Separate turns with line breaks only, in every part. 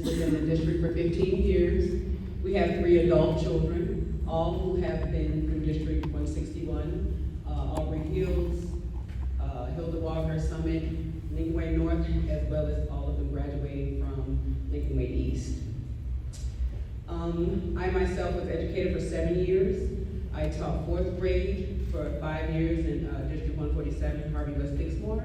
within the district for 15 years. We have 3 adult children, all who have been through District 161, Aubrey Hills, Hilda Walker Summit, Lincoln Way North, as well as all of them graduating from Lincoln Way East. I myself was educated for 7 years. I taught 4th grade for 5 years in District 147, Harvey West Dixmoor.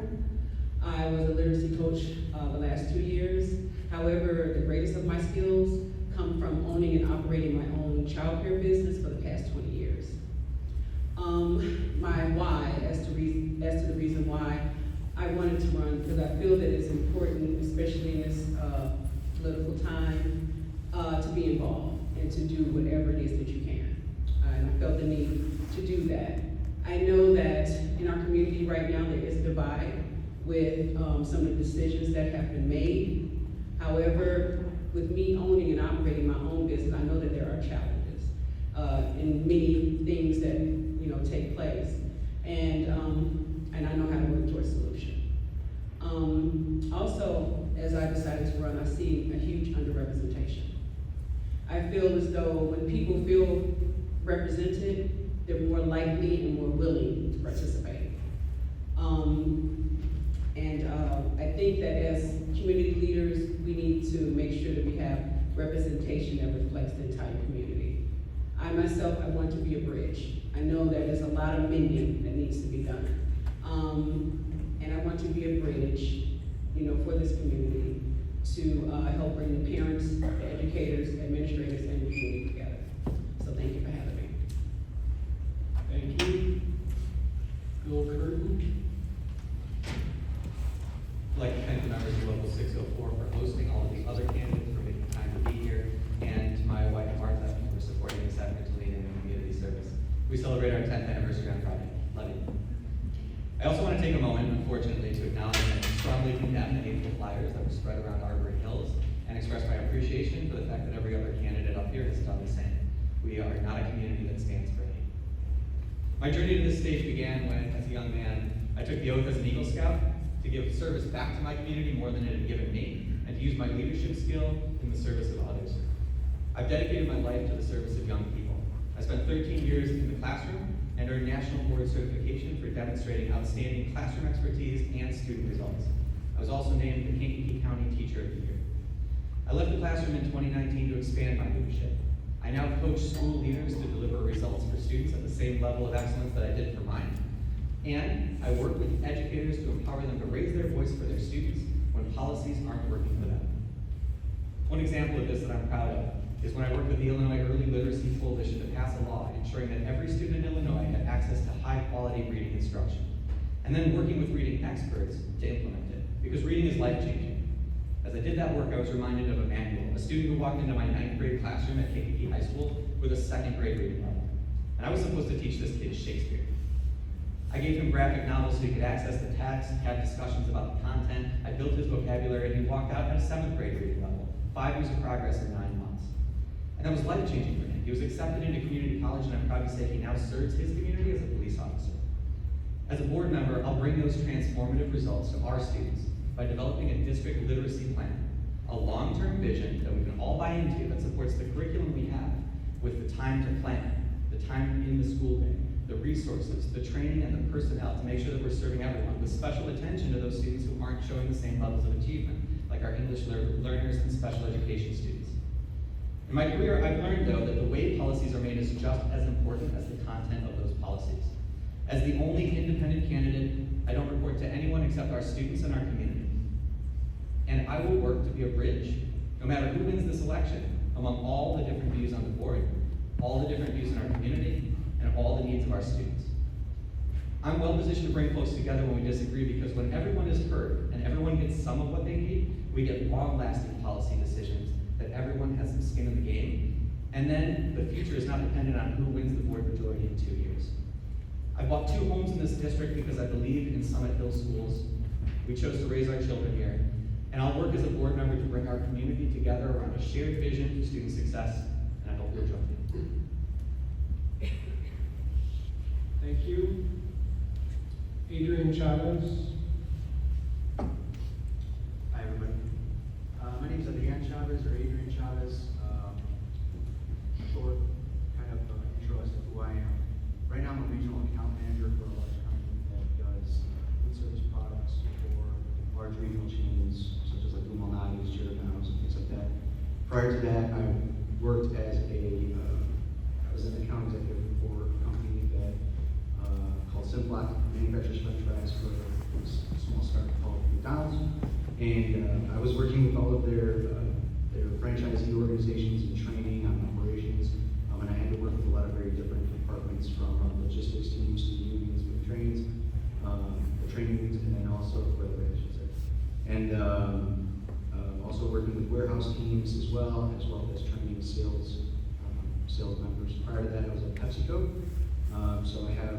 I was a literacy coach the last 2 years. However, the greatest of my skills come from owning and operating my own childcare business for the past 20 years. My why, as to the reason why I wanted to run, because I feel that it's important, especially in this political time, to be involved and to do whatever it is that you can. And I felt the need to do that. I know that in our community right now, there is a divide with some of the decisions that have been made. However, with me owning and operating my own business, I know that there are challenges in many things that take place, and I know how to work towards a solution. Also, as I decided to run, I see a huge underrepresentation. I feel as though when people feel represented, they're more likely and more willing to participate. I think that as community leaders, we need to make sure that we have representation that reflects the entire community. I myself, I want to be a bridge. I know that there's a lot of mending that needs to be done. And I want to be a bridge, for this community to help bring the parents, the educators, administrators, and the community together. So thank you for having me.
Thank you. Bill Curtin.
I'd like to thank the members of Local 604 for hosting, all of the other candidates for making time to be here, and to my wife Martha for supporting this effort to lead in community service. We celebrate our 10th anniversary on Friday. Love you. I also want to take a moment, unfortunately, to acknowledge and strongly condemn the hateful flyers that were spread around Aubrey Hills, and express my appreciation for the fact that every other candidate up here has done the same. We are not a community that stands for hate. My journey to this stage began when, as a young man, I took the oath as an Eagle Scout to give service back to my community more than it had given me, and to use my leadership skill in the service of others. I've dedicated my life to the service of young people. I spent 13 years in the classroom and earned National Board certification for demonstrating outstanding classroom expertise and student results. I was also named the Kankakee County Teacher of the Year. I left the classroom in 2019 to expand my leadership. I now coach school leaders to deliver results for students at the same level of excellence that I did for mine. And I work with educators to empower them to raise their voice for their students when policies aren't working for them. One example of this that I'm proud of is when I worked with the Illinois Early Literacy Coalition to pass a law ensuring that every student in Illinois had access to high-quality reading instruction, and then working with reading experts to implement it, because reading is life-changing. As I did that work, I was reminded of Emmanuel, a student who walked into my 9th grade classroom at Kankakee High School with a 2nd grade reading level. And I was supposed to teach this kid Shakespeare. I gave him graphic novels so he could access the text, have discussions about the content. I built his vocabulary, and he walked out at a 7th grade reading level, 5 years of progress in 9 months. And that was life-changing for him. He was accepted into community college, and I'm proud to say he now serves his community as a police officer. As a board member, I'll bring those transformative results to our students by developing a district literacy plan, a long-term vision that we can all buy into that supports the curriculum we have with the time to plan, the time in the school day, the resources, the training, and the personnel to make sure that we're serving everyone, with special attention to those students who aren't showing the same levels of achievement, like our English learners and special education students. In my career, I've learned, though, that the way policies are made is just as important as the content of those policies. As the only independent candidate, I don't report to anyone except our students and our community. And I will work to be a bridge, no matter who wins this election, among all the different views on the board, all the different views in our community, and all the needs of our students. I'm well positioned to bring folks together when we disagree, because when everyone is heard and everyone gets some of what they need, we get long-lasting policy decisions that everyone has some skin in the game, and then the future is not dependent on who wins the board majority in 2 years. I bought 2 homes in this district because I believe in Summit Hill schools. We chose to raise our children here, and I'll work as a board member to bring our community together around a shared vision for student success, and I hope you'll join me.
Thank you. Adrian Chavez.
Hi, everybody. My name is Adrian Chavez, or Prior to that, I worked as I was an account executive for a company that called Simplot, manufactures French fries for a small startup called McDonald's. And I was working with all of their franchisee organizations and training on operations. And I had to work with a lot of very different departments, from logistics teams to unions with trains, the trainings, and then also railway, I should say. And also working with warehouse teams as well as training sales members. Prior to that, I was at PepsiCo. So I have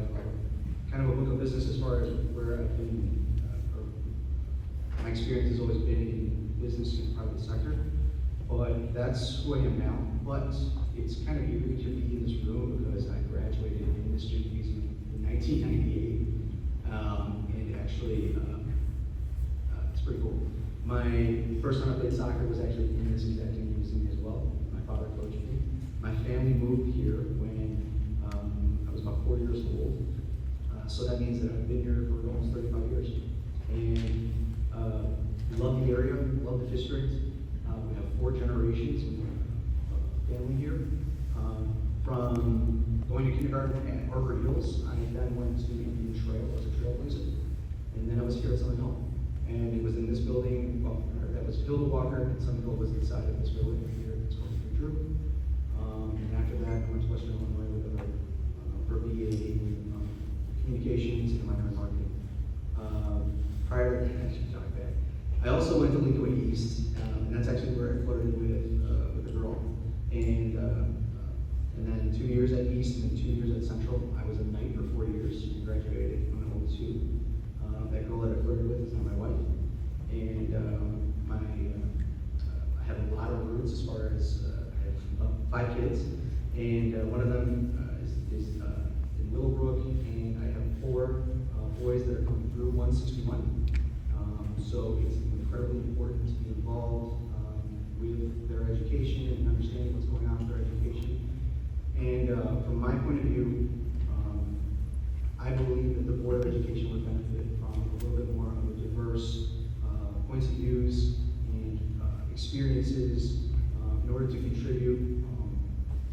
kind of a book of business as far as where I've been, my experience has always been in business and private sector. But that's who I am now. But it's kind of eerie to be in this room because I graduated in this gymnasium in 1998. And actually, it's pretty cool. My first time I played soccer was actually in this exact gymnasium as well. My father coached me. My family moved here when I was about 4 years old. So that means that I've been here for almost 35 years. And love the area, love the district. We have 4 generations of family here. From going to kindergarten at Arbor Hills, I then went to Indian Trail as a trailblazer. And then I was here at Summit Hill. And it was in this building, that was Hill to Walker, and Summit Hill was inside of this building here. It's called Drew. And after that, I went to Western Illinois with for BA in communications and minor in marketing. Prior to that, I should talk back. I also went to Lincoln East, and that's actually where I flirted with a girl. And then 2 years at East and then 2 years at Central. I was a knight for 4 years and graduated when I was 2. That girl that I flirted with is now my wife. And I have a lot of roots as far as I have 5 kids. And one of them is in Willowbrook, and I have 4 boys that are coming through 161. So it's incredibly important to be involved with their education and understanding what's going on with their education. And from my point of view, I believe that the Board of Education would benefit from a little bit more of a diverse points of views and experiences in order to contribute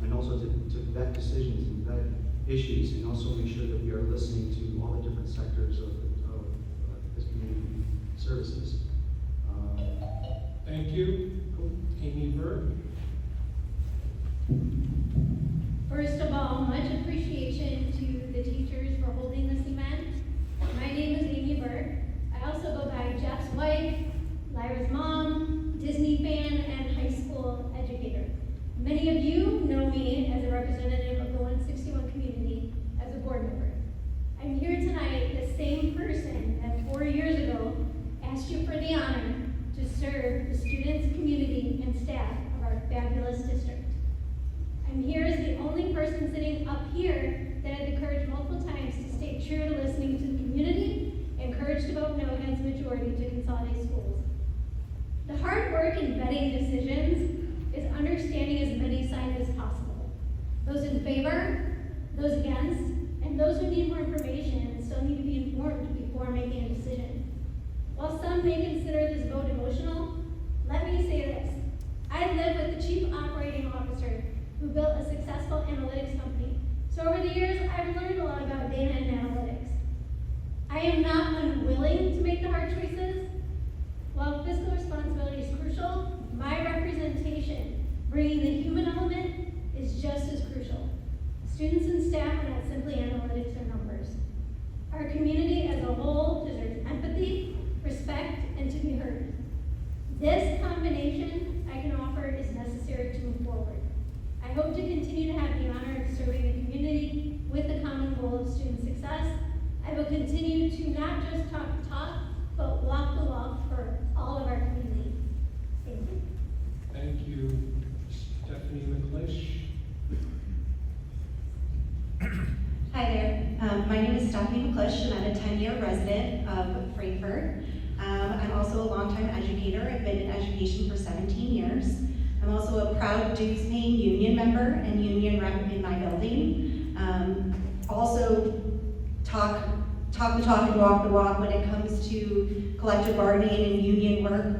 and also to vet decisions and vet issues, and also make sure that we are listening to all the different sectors of this community services.
Thank you. Amy Burke.
First of all, much appreciation to the teachers for holding this event. My name is Amy Burke. I also go by Jeff's wife, Lyra's mom, Disney fan, and high school educator. Many of you know me as a representative of the 161 community as a board member. I'm here tonight, the same person that 4 years ago asked you for the honor to serve the students, community, and staff of our fabulous district. I'm here as the only person sitting up here that had the courage multiple times to stay true to listening to the community and courage to vote no against majority to consolidate schools. The hard work in vetting decisions is understanding as many sides as possible. Those in favor, those against, and those who need more information and still need to be informed before making a decision. While some may consider this vote emotional, let me say this. I live with the chief operating officer who built a successful analytics company. So over the years, I've learned a lot about data and analytics. I am not unwilling to make the hard choices. While fiscal responsibility is crucial, my representation, bringing the human element, is just as crucial. Students and staff are not simply analytics or numbers. Our community as a whole deserves empathy, respect, and to be heard. This combination I can offer is necessary to move forward. I hope to continue to have the honor of serving the community with the common goal of student success. I will continue to not just talk the talk, but walk the walk for all of our community. Thank you.
Thank you. Stephanie McClish.
Hi there. My name is Stephanie McClish, and I'm a 10-year resident of Frankfurt. I'm also a longtime educator. I've been in education for 17 years. I'm also a proud dues-paying union member and union rep in my building. Also talk talk the talk and walk the walk when it comes to collective bargaining and union work.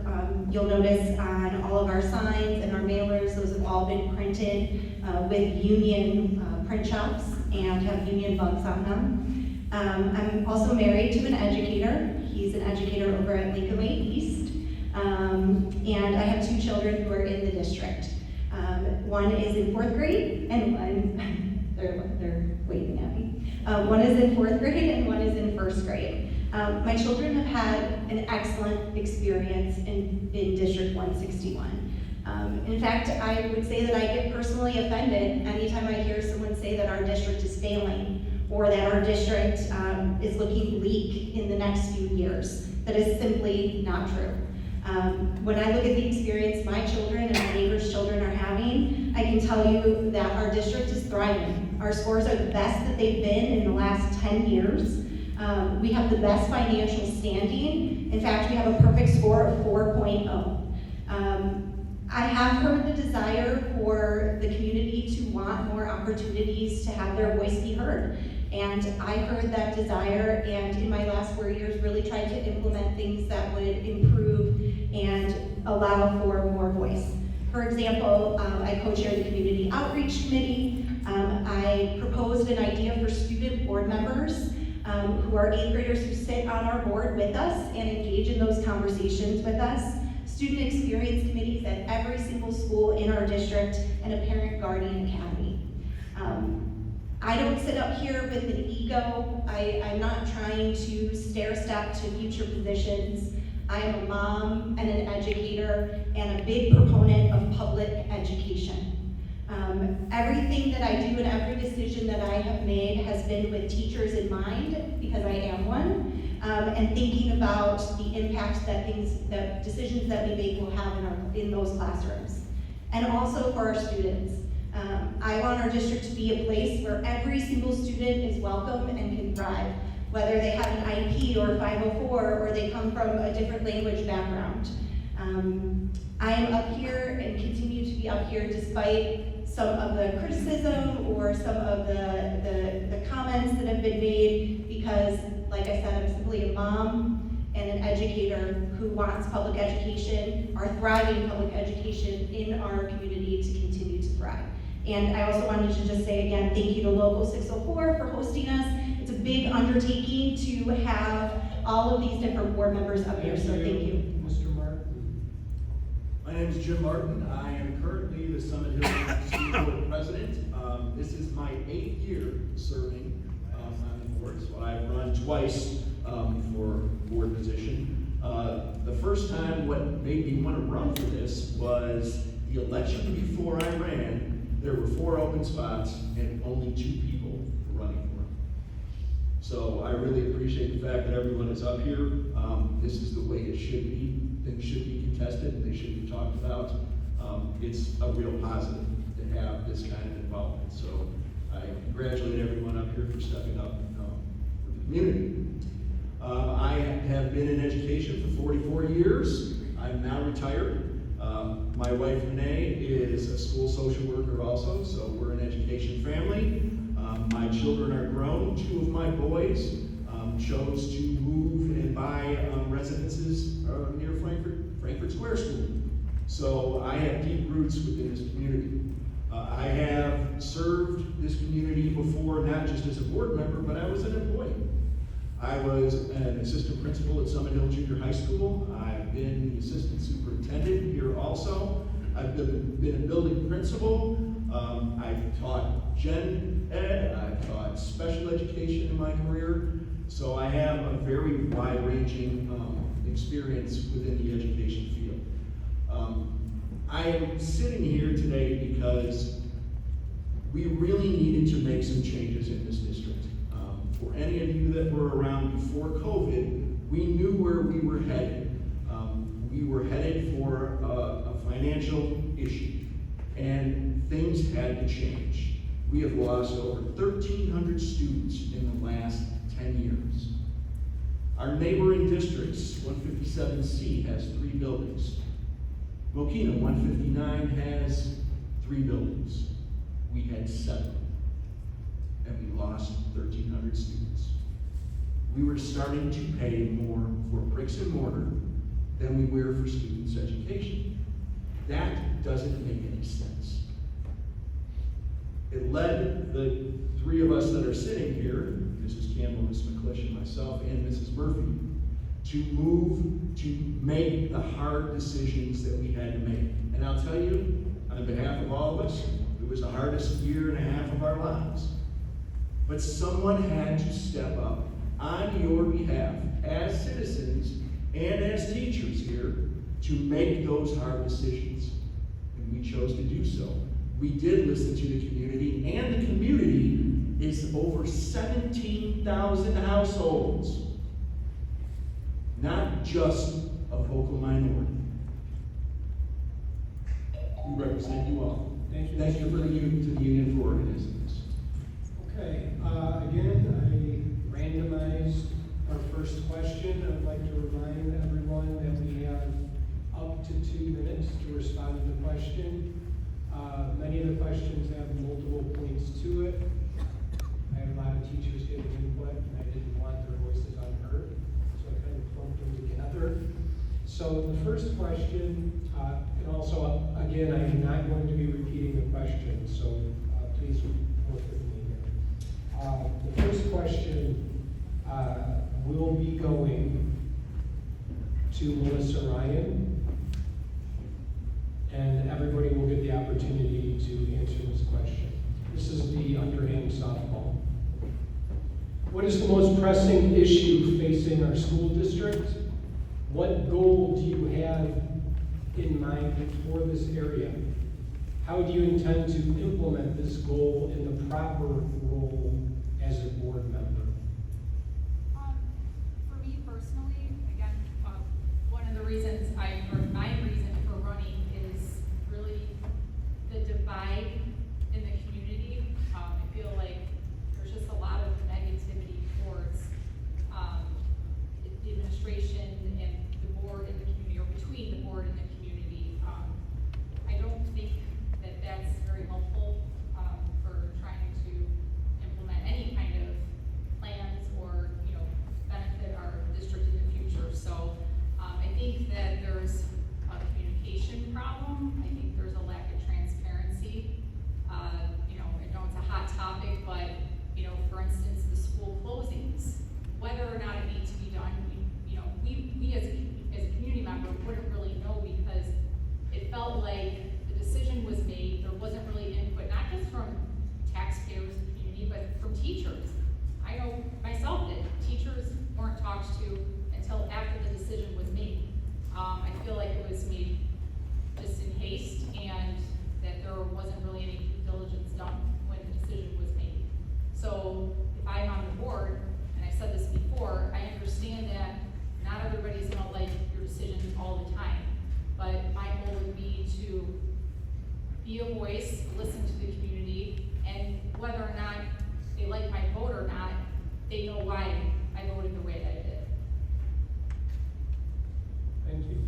You'll notice on all of our signs and our mailers, those have all been printed with union print shops and have union bugs on them. I'm also married to an educator. He's an educator over at Lincoln Way East. And I have 2 children who are in the district. One is in 4th grade and one, they're waving at me. One is in 4th grade and one is in 1st grade. My children have had an excellent experience in District 161. In fact, I would say that I get personally offended anytime I hear someone say that our district is failing or that our district is looking bleak in the next few years. That is simply not true. When I look at the experience my children and my neighbors' children are having, I can tell you that our district is thriving. Our scores are the best that they've been in the last 10 years. We have the best financial standing. In fact, we have a perfect score of 4.0. I have heard the desire for the community to want more opportunities to have their voice be heard. And I heard that desire, and in my last 4 years really tried to implement things that would improve and allow for more voice. For example, I co-chair the Community Outreach Committee. I proposed an idea for student board members who are 8th graders who sit on our board with us and engage in those conversations with us. Student experience committees at every single school in our district, and a parent guardian academy. I don't sit up here with an ego. I'm not trying to stair step to future positions. I am a mom and an educator and a big proponent of public education. Everything that I do and every decision that I have made has been with teachers in mind, because I am one, and thinking about the impact that decisions that we make will have in those classrooms. And also for our students. I want our district to be a place where every single student is welcome and can thrive, whether they have an IEP or 504 or they come from a different language background. I am up here and continue to be up here despite some of the criticism or some of the comments that have been made, because, like I said, I'm simply a mom and an educator who wants public education, our thriving public education in our community to continue to thrive. And I also wanted to just say again, thank you to Local 604 for hosting us. It's a big undertaking to have all of these different board members up here, so thank you.
Mr. Martin.
My name is Jim Martin. I am currently the Summit Hill School Board President. This is my 8th year serving on the board, so I've run twice for board position. The first time what made me want to run for this was the election before I ran. There were 4 open spots and only 2 people were running for them. So I really appreciate the fact that everyone is up here. This is the way it should be. Things should be contested and they should be talked about. It's a real positive to have this kind of involvement. So I congratulate everyone up here for stepping up for the community. I have been in education for 44 years. I'm now retired. My wife Renee is a school social worker also, so we're an education family. My children are grown. 2 of my boys chose to move and buy residences near Frankfurt Square School. So I have deep roots within this community. I have served this community before, not just as a board member, but I was an employee. I was an assistant principal at Summit Hill Junior High School. I've been the assistant superintendent here also. I've been a building principal. I've taught gen ed. I've taught special education in my career. So I have a very wide-ranging experience within the education field. I am sitting here today because we really needed to make some changes in this district. For any of you that were around before COVID, we knew where we were headed. We were headed for a financial issue, and things had to change. We have lost over 1,300 students in the last 10 years. Our neighboring districts, 157C has 3 buildings. Mokina, 159, has 3 buildings. We had 7. And we lost 1,300 students. We were we're starting to pay more for bricks and mortar than we were for students' education. That doesn't make any sense. It led the three of us that are sitting here, Mrs. Campbell, Mrs. McClish, and myself, and Mrs. Murphy, to move to make the hard decisions that we had to make. And I'll tell you, on behalf of all of us, it was the hardest year and a half of our lives. But someone had to step up on your behalf as citizens and as teachers here to make those hard decisions. And we chose to do so. We did listen to the community, and the community is over 17,000 households, not just a vocal minority. We represent you all.
Thank you.
Thank you for the union for organizing this.
Okay, again, I randomized our first question. I'd like to remind everyone that we have up to 2 minutes to respond to the question. Many of the questions have multiple points to it. I had a lot of teachers giving input, and I didn't want their voices unheard, so I kind of clumped them together. So the first question, and also, again, I am not going to be repeating the question, so please work with me here. The first question will be going to Melissa Ryan, and everybody will get the opportunity to answer this question. This is the underhand softball. What is the most pressing issue facing our school district? What goal do you have in mind for this area? How do you intend to implement this goal in the proper role as a board member?
For me personally, again, one of the reasons my reason for running is really the divide in the community. I feel like there's just a lot of negativity towards the administration and the board and the community, or between the board and the community. I don't think that that's very helpful for trying to implement any kind of plans or, benefit our district in the future. So I think that there's a communication problem. I think there's a lack of transparency. I know it's a hot topic, but, for instance, the school closings, whether or not it needs to be done, we as a community member wouldn't really know, because it felt like the decision was made. There wasn't really input, not just from taxpayers and community, but from teachers. I know myself that teachers weren't talked to until after the decision was made. I feel like it was made just in haste, and that there wasn't really any due diligence done when the decision was made. So if I'm on the board, and I've said this before, I understand that not everybody's gonna like your decisions all the time, but my goal would be to be a voice, listen to the community, and whether or not they like my vote or not, they know why I voted the way that I did.
Thank you.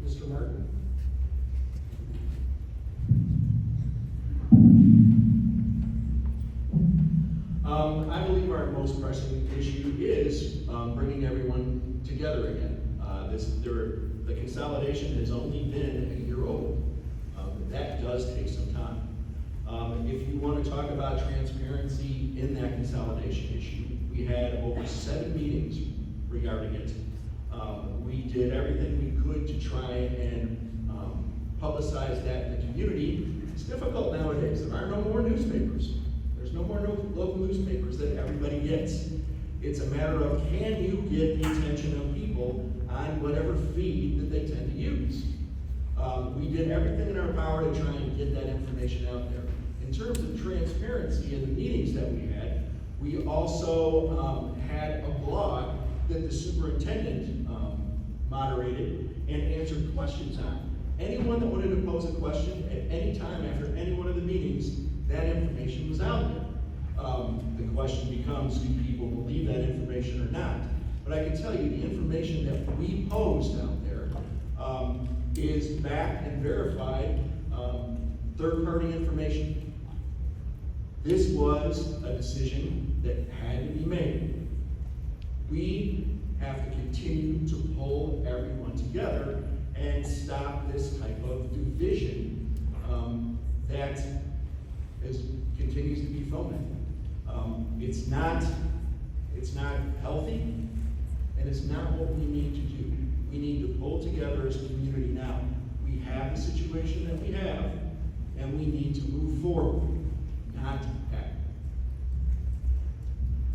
Mr. Martin?
I believe our most pressing issue is bringing everyone together again. The consolidation has only been a year old. That does take some time. If you want to talk about transparency in that consolidation issue, we had over 7 meetings regarding it. We did everything we could to try and publicize that in the community. It's difficult nowadays. There are no more newspapers. There's no more local newspapers that everybody gets. It's a matter of, can you get the attention of people on whatever feed that they tend to use? We did everything in our power to try and get that information out there. In terms of transparency in the meetings that we also had a blog that the superintendent moderated and answered questions on. Anyone that wanted to pose a question at any time after any one of the meetings, that information was out there. The question becomes, do people believe that information or not? But I can tell you, the information that we posed out there is backed and verified third-party information. This was a decision that had to be made. We have to continue to pull everyone together and stop this type of division that continues to be fomented. It's not healthy, and it's not what we need to do. We need to pull together as a community now. We have the situation that we have, and we need to move forward, not back.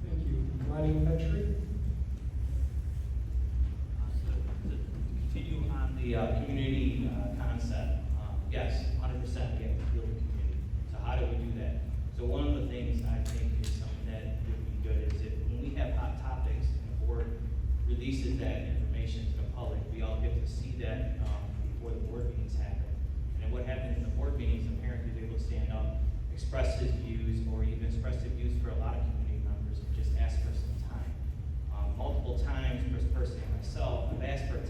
Thank you. Lonnie Petrie?
To continue on the community concept, yes, 100% we have to build the community. So how do we do that? So one of the things I think is something that would be good is if when we have hot topics and the board releases that information to the public, we all get to see that before the board meetings happen. And what happens in the board meetings, the parent is able to stand up, express his views, or even express his views for a lot of community members and just ask for some time. Multiple times, personally myself, I've asked for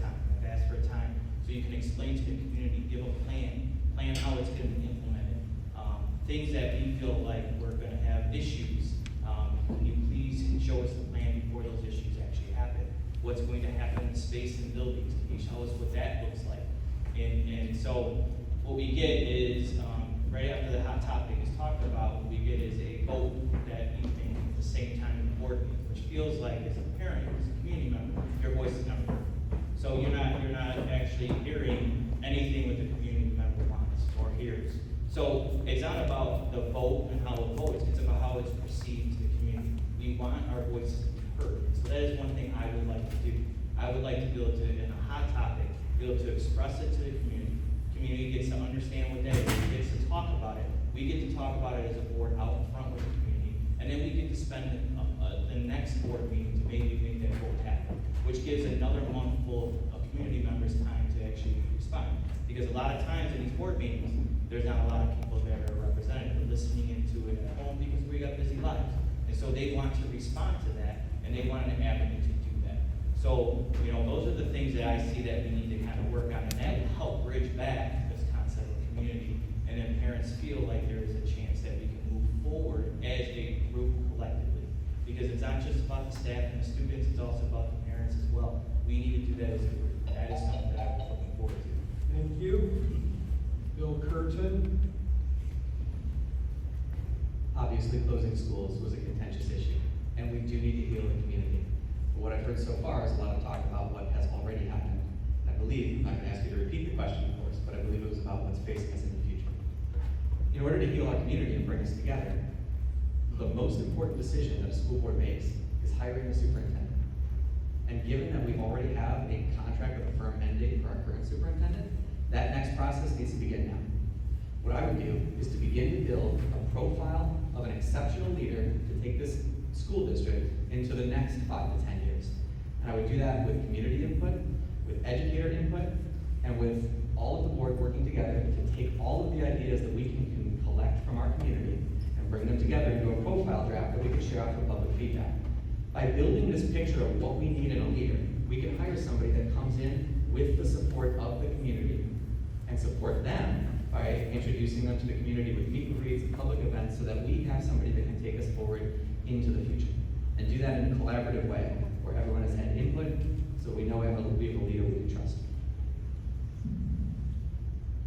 time so you can explain to the community, give a plan how it's going to be implemented. Things that we feel like we're going to have issues, can you please show us the plan before those issues actually happen? What's going to happen in space and buildings? Can you show us what that looks like? And so what we get is, right after the hot topic is talked about, what we get is a vote that evening at the same time in the board meeting, which feels like as a parent, as a community member, your voice is never heard. So you're not actually hearing anything what the community member wants or hears. So it's not about the vote and how it votes, it's about how it's perceived to the community. We want our voices to be heard. So that is one thing I would like to do. I would like to be able to, in a hot topic, be able to express it to the community. Community gets to understand what that is, gets to talk about it. We get to talk about it as a board out in front with the community. And then we get to spend the next board meeting to maybe make that vote happen, which gives another month full of community members time to actually respond. Because a lot of times in these board meetings, there's not a lot of people that are represented or listening into it at home because we got busy lives. And so they want to respond to that, and they want an avenue to do that. So, those are the things that I see that we need to kind of work on, and that will help bridge back this concept of community. And then parents feel like there is a chance that we can move forward as a group collectively. Because it's not just about the staff and the students, it's also about the parents as well. We need to do that as a group. That is something that I'm looking forward to.
Thank you. Bill Curtin?
Obviously, closing schools was a contentious issue, and we do need to heal the community. But what I've heard so far is a lot of talk about what has already happened. And I believe, I'm not going to ask you to repeat the question, of course, but I believe it was about what's facing us in the future. In order to heal our community and bring us together, the most important decision that a school board makes is hiring a superintendent. And given that we already have a contract with a firm end date for our current superintendent, that next process needs to begin now. What I would do is to begin to build a profile of an exceptional leader to take this school district into the next 5 to 10 years. And I would do that with community input, with educator input, and with all of the board working together to take all of the ideas that we can collect from our community and bring them together into a profile draft that we can share out for public feedback. By building this picture of what we need in a leader, we can hire somebody that comes in with the support of the community and support them by introducing them to the community with meet and greets and public events so that we have somebody that can take us forward into the future. And do that in a collaborative way where everyone has had input so we know we have a leader we can trust.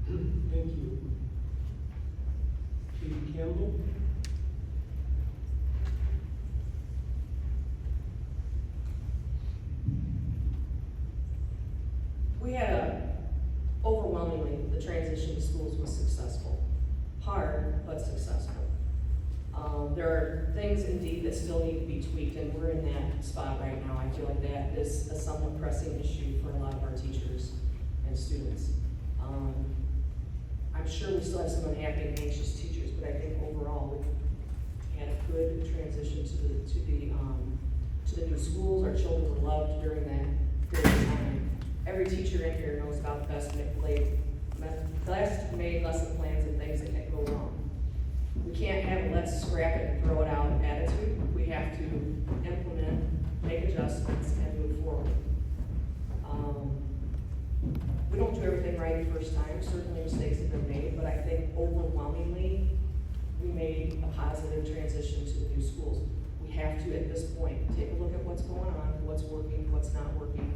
Thank you. Katie Campbell?
We had overwhelmingly, the transition to schools was successful. Hard, but successful. There are things indeed that still need to be tweaked, and we're in that spot right now. I feel like that is a somewhat pressing issue for a lot of our teachers and students. I'm sure we still have some unhappy and anxious teachers, but I think overall we had a good transition to the new schools. Our children were loved during that period of time. Every teacher in here knows about the best made lesson plans and things that can go wrong. We can't have a let's scrap it and throw it out attitude. We have to implement, make adjustments, and move forward. We don't do everything right the first time. Certainly mistakes have been made, but I think overwhelmingly we made a positive transition to the new schools. We have to, at this point, take a look at what's going on, what's working, what's not working,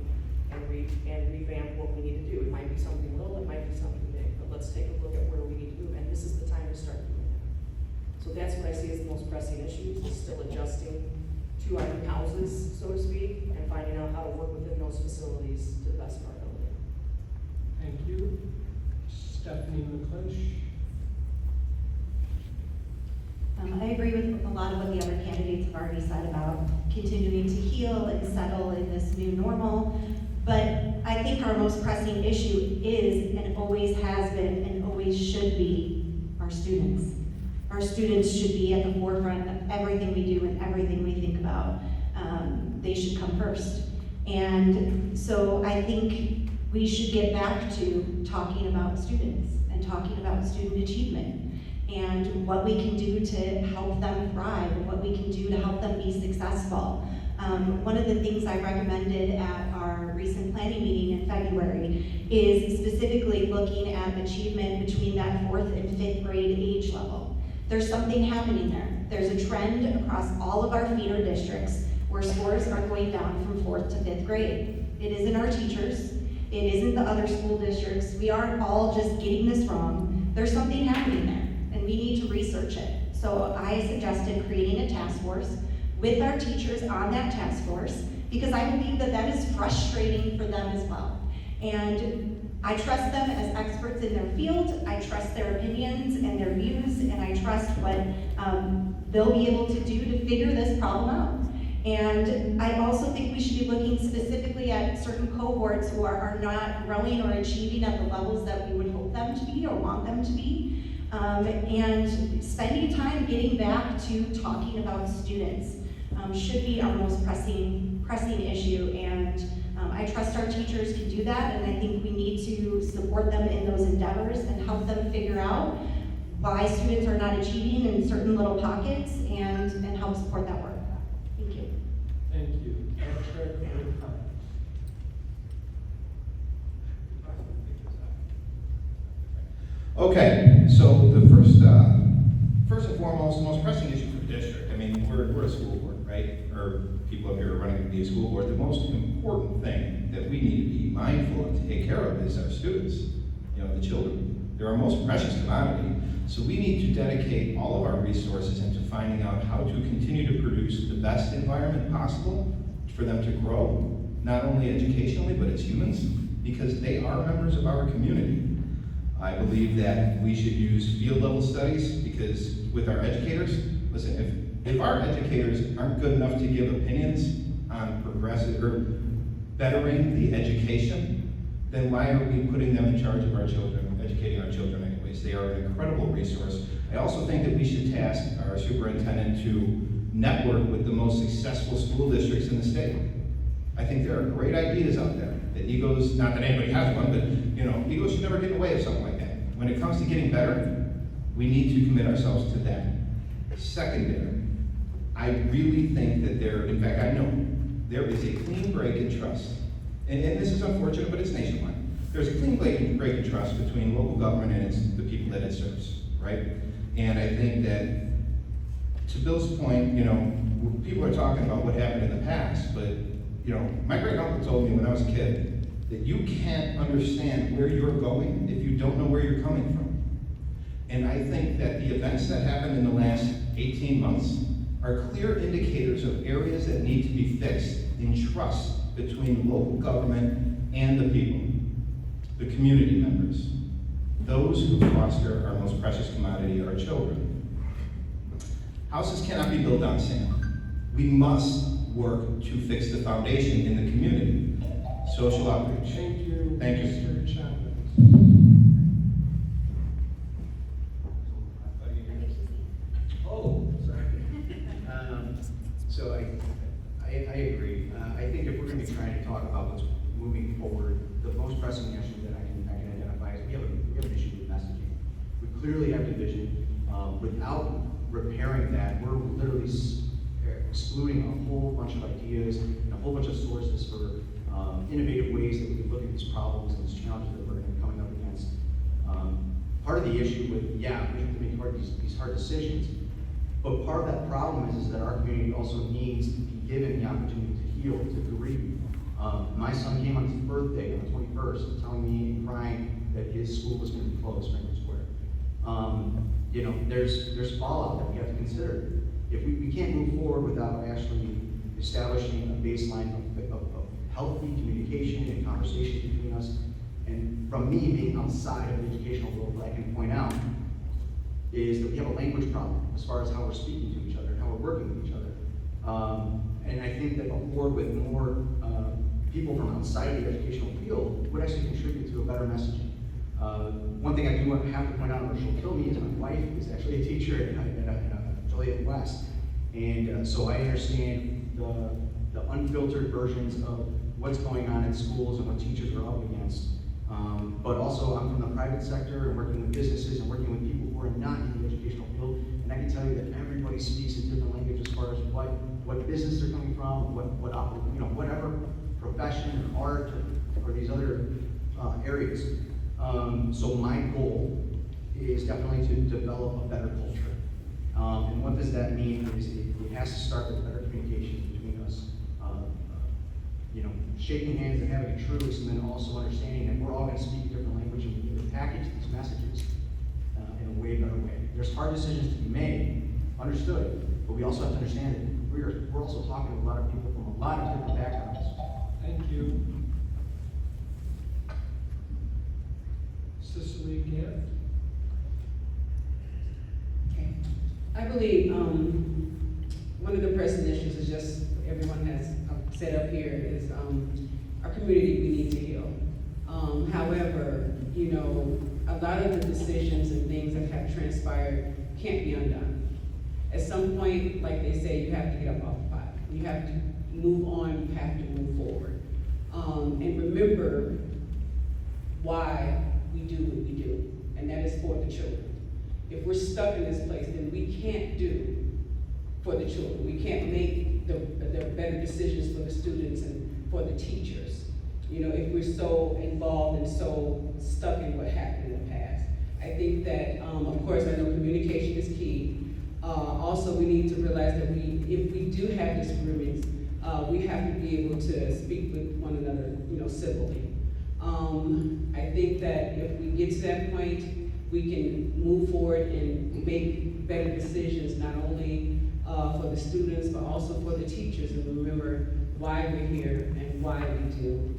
and revamp what we need to do. It might be something little, it might be something big, but let's take a look at where we need to move, and this is the time to start doing that. So that's what I see as the most pressing issues, is still adjusting to our new houses, so to speak, and finding out how to work within those facilities to the best of our ability.
Thank you. Stephanie McClish.
I agree with a lot of what the other candidates have already said about continuing to heal and settle in this new normal. But I think our most pressing issue is, and always has been, and always should be, our students. Our students should be at the forefront of everything we do and everything we think about. They should come first. And so I think we should get back to talking about students and talking about student achievement and what we can do to help them thrive and what we can do to help them be successful. One of the things I recommended at our recent planning meeting in February is specifically looking at achievement between that 4th and 5th grade age level. There's something happening there. There's a trend across all of our feeder districts where scores are going down from 4th to 5th grade. It isn't our teachers. It isn't the other school districts. We aren't all just getting this wrong. There's something happening there, and we need to research it. So I suggested creating a task force with our teachers on that task force, because I believe that that is frustrating for them as well. And I trust them as experts in their field. I trust their opinions and their views, and I trust what they'll be able to do to figure this problem out. And I also think we should be looking specifically at certain cohorts who are not growing or achieving at the levels that we would hope them to be or want them to be. And spending time getting back to talking about students should be our most pressing issue. And I trust our teachers can do that, and I think we need to support them in those endeavors and help them figure out why students are not achieving in certain little pockets and help support that work. Thank you.
Thank you. Patrick Woodcock.
Okay, so the first and foremost, the most pressing issue for the district, I mean, we're a school board, right? Or people up here are running to be a school board. The most important thing that we need to be mindful and take care of is our students, you know, the children. They're our most precious commodity. So we need to dedicate all of our resources into finding out how to continue to produce the best environment possible for them to grow, not only educationally, but as humans, because they are members of our community. I believe that we should use field level studies, because with our educators, listen, if our educators aren't good enough to give opinions on progressive or bettering the education, then why are we putting them in charge of our children, educating our children anyways? They are an incredible resource. I also think that we should task our superintendent to network with the most successful school districts in the state. I think there are great ideas out there. That egos, not that anybody has one, but you know, egos should never get in the way of something like that. When it comes to getting better, we need to commit ourselves to that. Secondary, I really think that in fact I know, there is a clean break in trust. And this is unfortunate, but it's nationwide. There's a clean break in trust between local government and the people that it serves, right? And I think that, to Bill's point, you know, people are talking about what happened in the past, but you know, my great uncle told me when I was a kid that you can't understand where you're going if you don't know where you're coming from. And I think that the events that happened in the last 18 months are clear indicators of areas that need to be fixed in trust between local government and the people, the community members, those who foster our most precious commodity, our children. Houses cannot be built on sand. We must work to fix the foundation in the community. Social outreach.
Thank you.
Thank you.
Mr. Chavez.
Oh, sorry. So I agree. I think if we're going to be trying to talk about what's moving forward, the most pressing issue that I can identify is we have an issue with messaging. We clearly have division. Without repairing that, we're literally excluding a whole bunch of ideas and a whole bunch of sources for innovative ways that we can look at these problems and these challenges that we're coming up against. part of the issue with, yeah, we have to make these hard decisions, but part of that problem is that our community also needs to be given the opportunity to heal, to grieve. My son came on his birthday on the 21st, telling me and crying that his school was going to be closed, Franklin Square. You know, there's fallout that we have to consider. If we can't move forward without actually establishing a baseline of healthy communication and conversations between us. And from me being outside of the educational world, what I can point out is that we have a language problem as far as how we're speaking to each other, how we're working with each other. And I think that a board with more people from outside the educational field would actually contribute to a better messaging. One thing I do have to point out, or she'll kill me, is my wife is actually a teacher at Joliet West. And so I understand the unfiltered versions of what's going on in schools and what teachers are up against. But also I'm from the private sector and working with businesses and working with people who are not in the educational field. And I can tell you that everybody speaks a different language as far as what business they're coming from, whatever profession or art or these other areas. So my goal is definitely to develop a better culture. And what does that mean is it has to start with better communication between us. Shaking hands and having a truce, and then also understanding that we're all going to speak a different language and we need to package these messages in a way better way. There's hard decisions to be made, understood, but we also have to understand that we're also talking to a lot of people from a lot of different backgrounds.
Thank you. Cicely Gant.
Okay. I believe one of the pressing issues is just everyone has set up here is our community we need to heal. However, a lot of the decisions and things that have transpired can't be undone. At some point, like they say, you have to get up off the pot. You have to move on, you have to move forward. And remember why we do what we do, and that is for the children. If we're stuck in this place, then we can't do for the children. We can't make the better decisions for the students and for the teachers. If we're so involved and so stuck in what happened in the past. I think that, of course, I know communication is key. Also, we need to realize that if we do have disagreements, we have to be able to speak with one another, civilly. I think that if we get to that point, we can move forward and make better decisions, not only for the students, but also for the teachers, and remember why we're here and why we do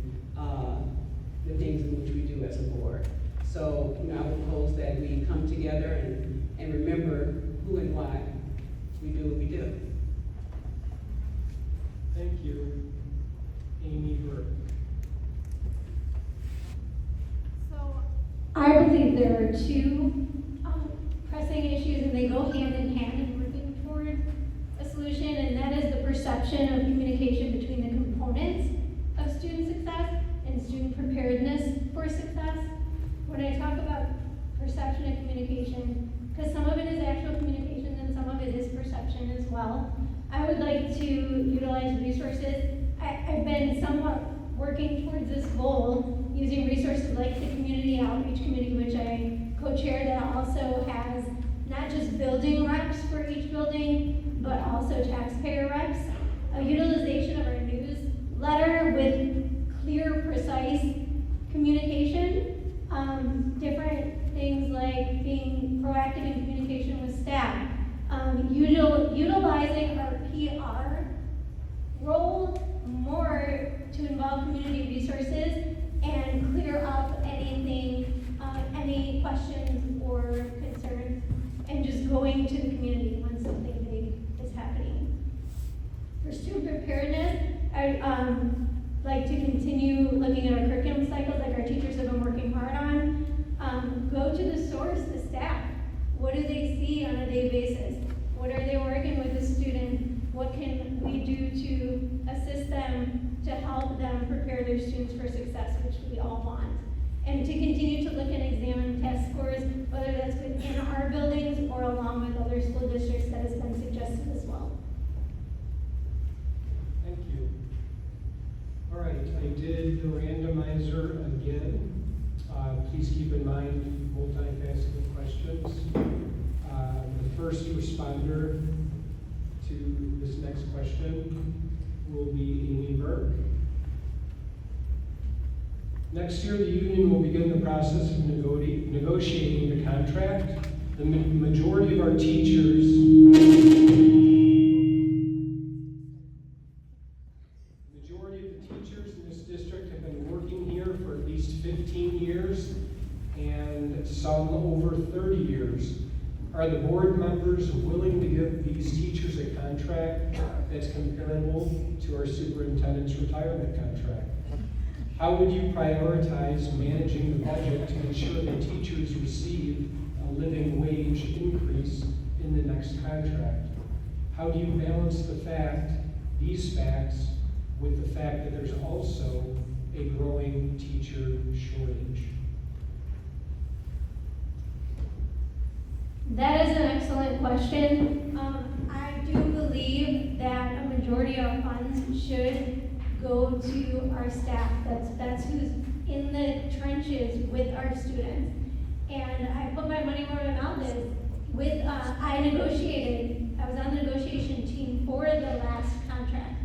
the things in which we do as a board. So, I would propose that we come together and remember who and why we do what we do.
Thank you. Amy Burke.
So I believe there are two pressing issues, and they go hand in hand in working toward a solution, and that is the perception of communication between the components of student success and student preparedness for success. When I talk about perception of communication, because some of it is actual communication and some of it is perception as well, I would like to utilize resources. I've been somewhat working towards this goal using resources like the Community Outreach Committee, which I co-chair, that also has not just building reps for each building, but also taxpayer reps. A utilization of our newsletter with clear, precise communication. Different things like being proactive in communication with staff. Utilizing our PR role more to involve community resources and clear up anything, any questions or concerns, and just going to the community when something big is happening. For student preparedness, I'd like to continue looking at our curriculum cycles like our teachers have been working hard on. Go to the source, the staff. What do they see on a day basis? What are they working with the student? What can we do to assist them to help them prepare their students for success, which we all want? And to continue to look and examine test scores, whether that's within our buildings or along with other school districts that has been suggested as well.
Thank you. All right, I did the randomizer again. Please keep in mind multifaceted questions. The first responder to this next question will be Amy Burke. Next year, the union will begin the process of negotiating the contract. The majority of our teachers in this district have been working here for at least 15 years and some over 30 years. Are the board members willing to give these teachers a contract that's comparable to our superintendent's retirement contract? How would you prioritize managing the budget to ensure that teachers receive a living wage increase in the next contract? How do you balance these facts with the fact that there's also a growing teacher shortage?
That is an excellent question. I do believe that a majority of our funds should go to our staff. That's who's in the trenches with our students. And I put my money where my mouth is. I was on the negotiation team for the last contract.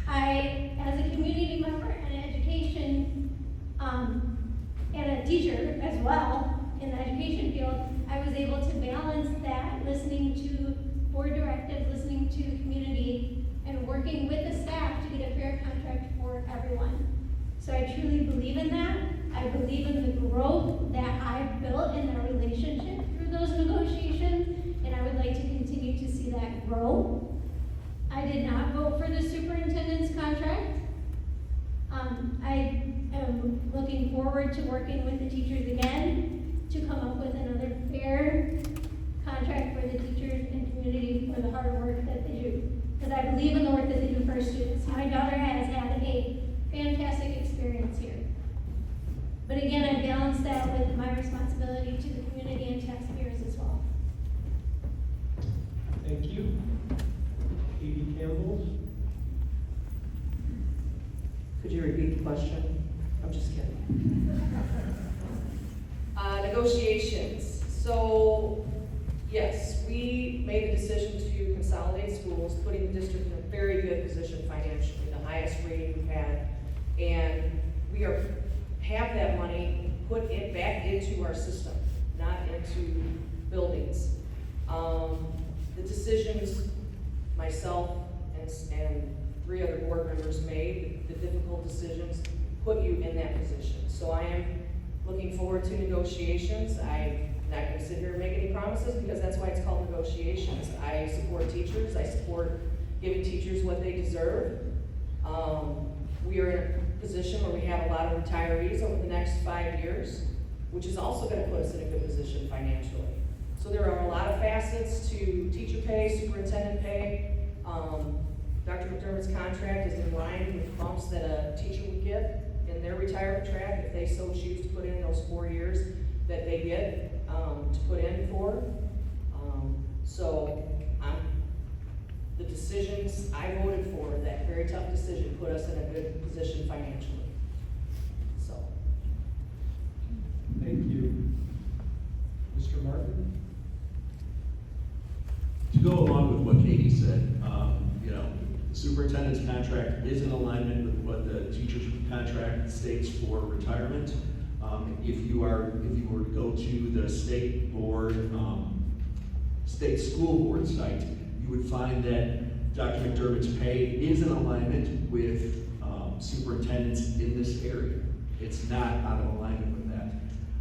As a community member and an education, and a teacher as well in the education field, I was able to balance that, listening to board directives, listening to the community, and working with the staff to get a fair contract for everyone. So I truly believe in that. I believe in the growth that I've built in that relationship through those negotiations, and I would like to continue to see that grow. I did not vote for the superintendent's contract. I am looking forward to working with the teachers again to come up with another fair contract for the teachers and community for the hard work that they do. Because I believe in the work that they do for our students. My daughter has had a fantastic experience here. But again, I balance that with my responsibility to the community and taxpayers as well.
Thank you. Katie Campbell.
Could you repeat the question? I'm just kidding. Negotiations. So, yes, we made the decision to consolidate schools, putting the district in a very good position financially, the highest rating we've had. And we have that money, put it back into our system, not into buildings. The decisions myself and 3 other board members made, the difficult decisions, put you in that position. So I am looking forward to negotiations. I'm not going to sit here and make any promises because that's why it's called negotiations. I support teachers. I support giving teachers what they deserve. We are in a position where we have a lot of retirees over the next 5 years, which is also going to put us in a good position financially. So there are a lot of facets to teacher pay, superintendent pay. Dr. McDermott's contract is in line with bumps that a teacher would get in their retirement track if they so choose to put in those 4 years that they get to put in for. So the decisions I voted for, that very tough decision, put us in a good position financially. So.
Thank you. Mr. Martin?
To go along with what Katie said, the superintendent's contract is in alignment with what the teacher's contract states for retirement. If you were to go to the state school board site, you would find that Dr. McDermott's pay is in alignment with superintendents in this area. It's not out of alignment with that.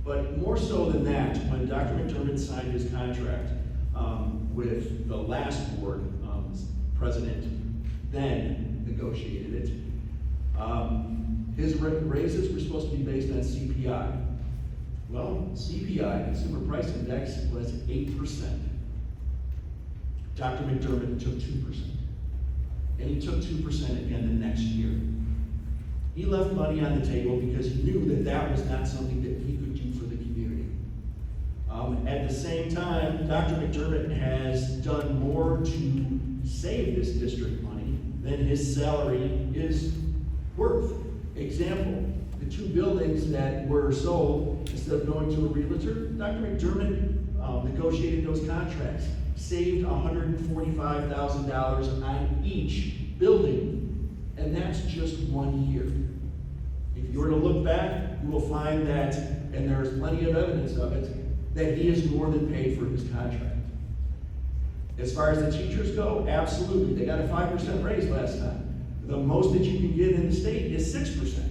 But more so than that, when Dr. McDermott signed his contract with the last board, president then negotiated it. His raises were supposed to be based on CPI. Well, CPI, Consumer Price Index, was 8%. Dr. McDermott took 2%. And he took 2% again the next year. He left money on the table because he knew that that was not something that he could do for the community. At the same time, Dr. McDermott has done more to save this district money than his salary is worth. Example, the two buildings that were sold, instead of going to a realtor, Dr. McDermott negotiated those contracts, saved $145,000 on each building, and that's just 1 year. If you were to look back, you will find that, and there's plenty of evidence of it, that he is more than paid for his contract. As far as the teachers go, absolutely, they got a 5% raise last time. The most that you can get in the state is 6%.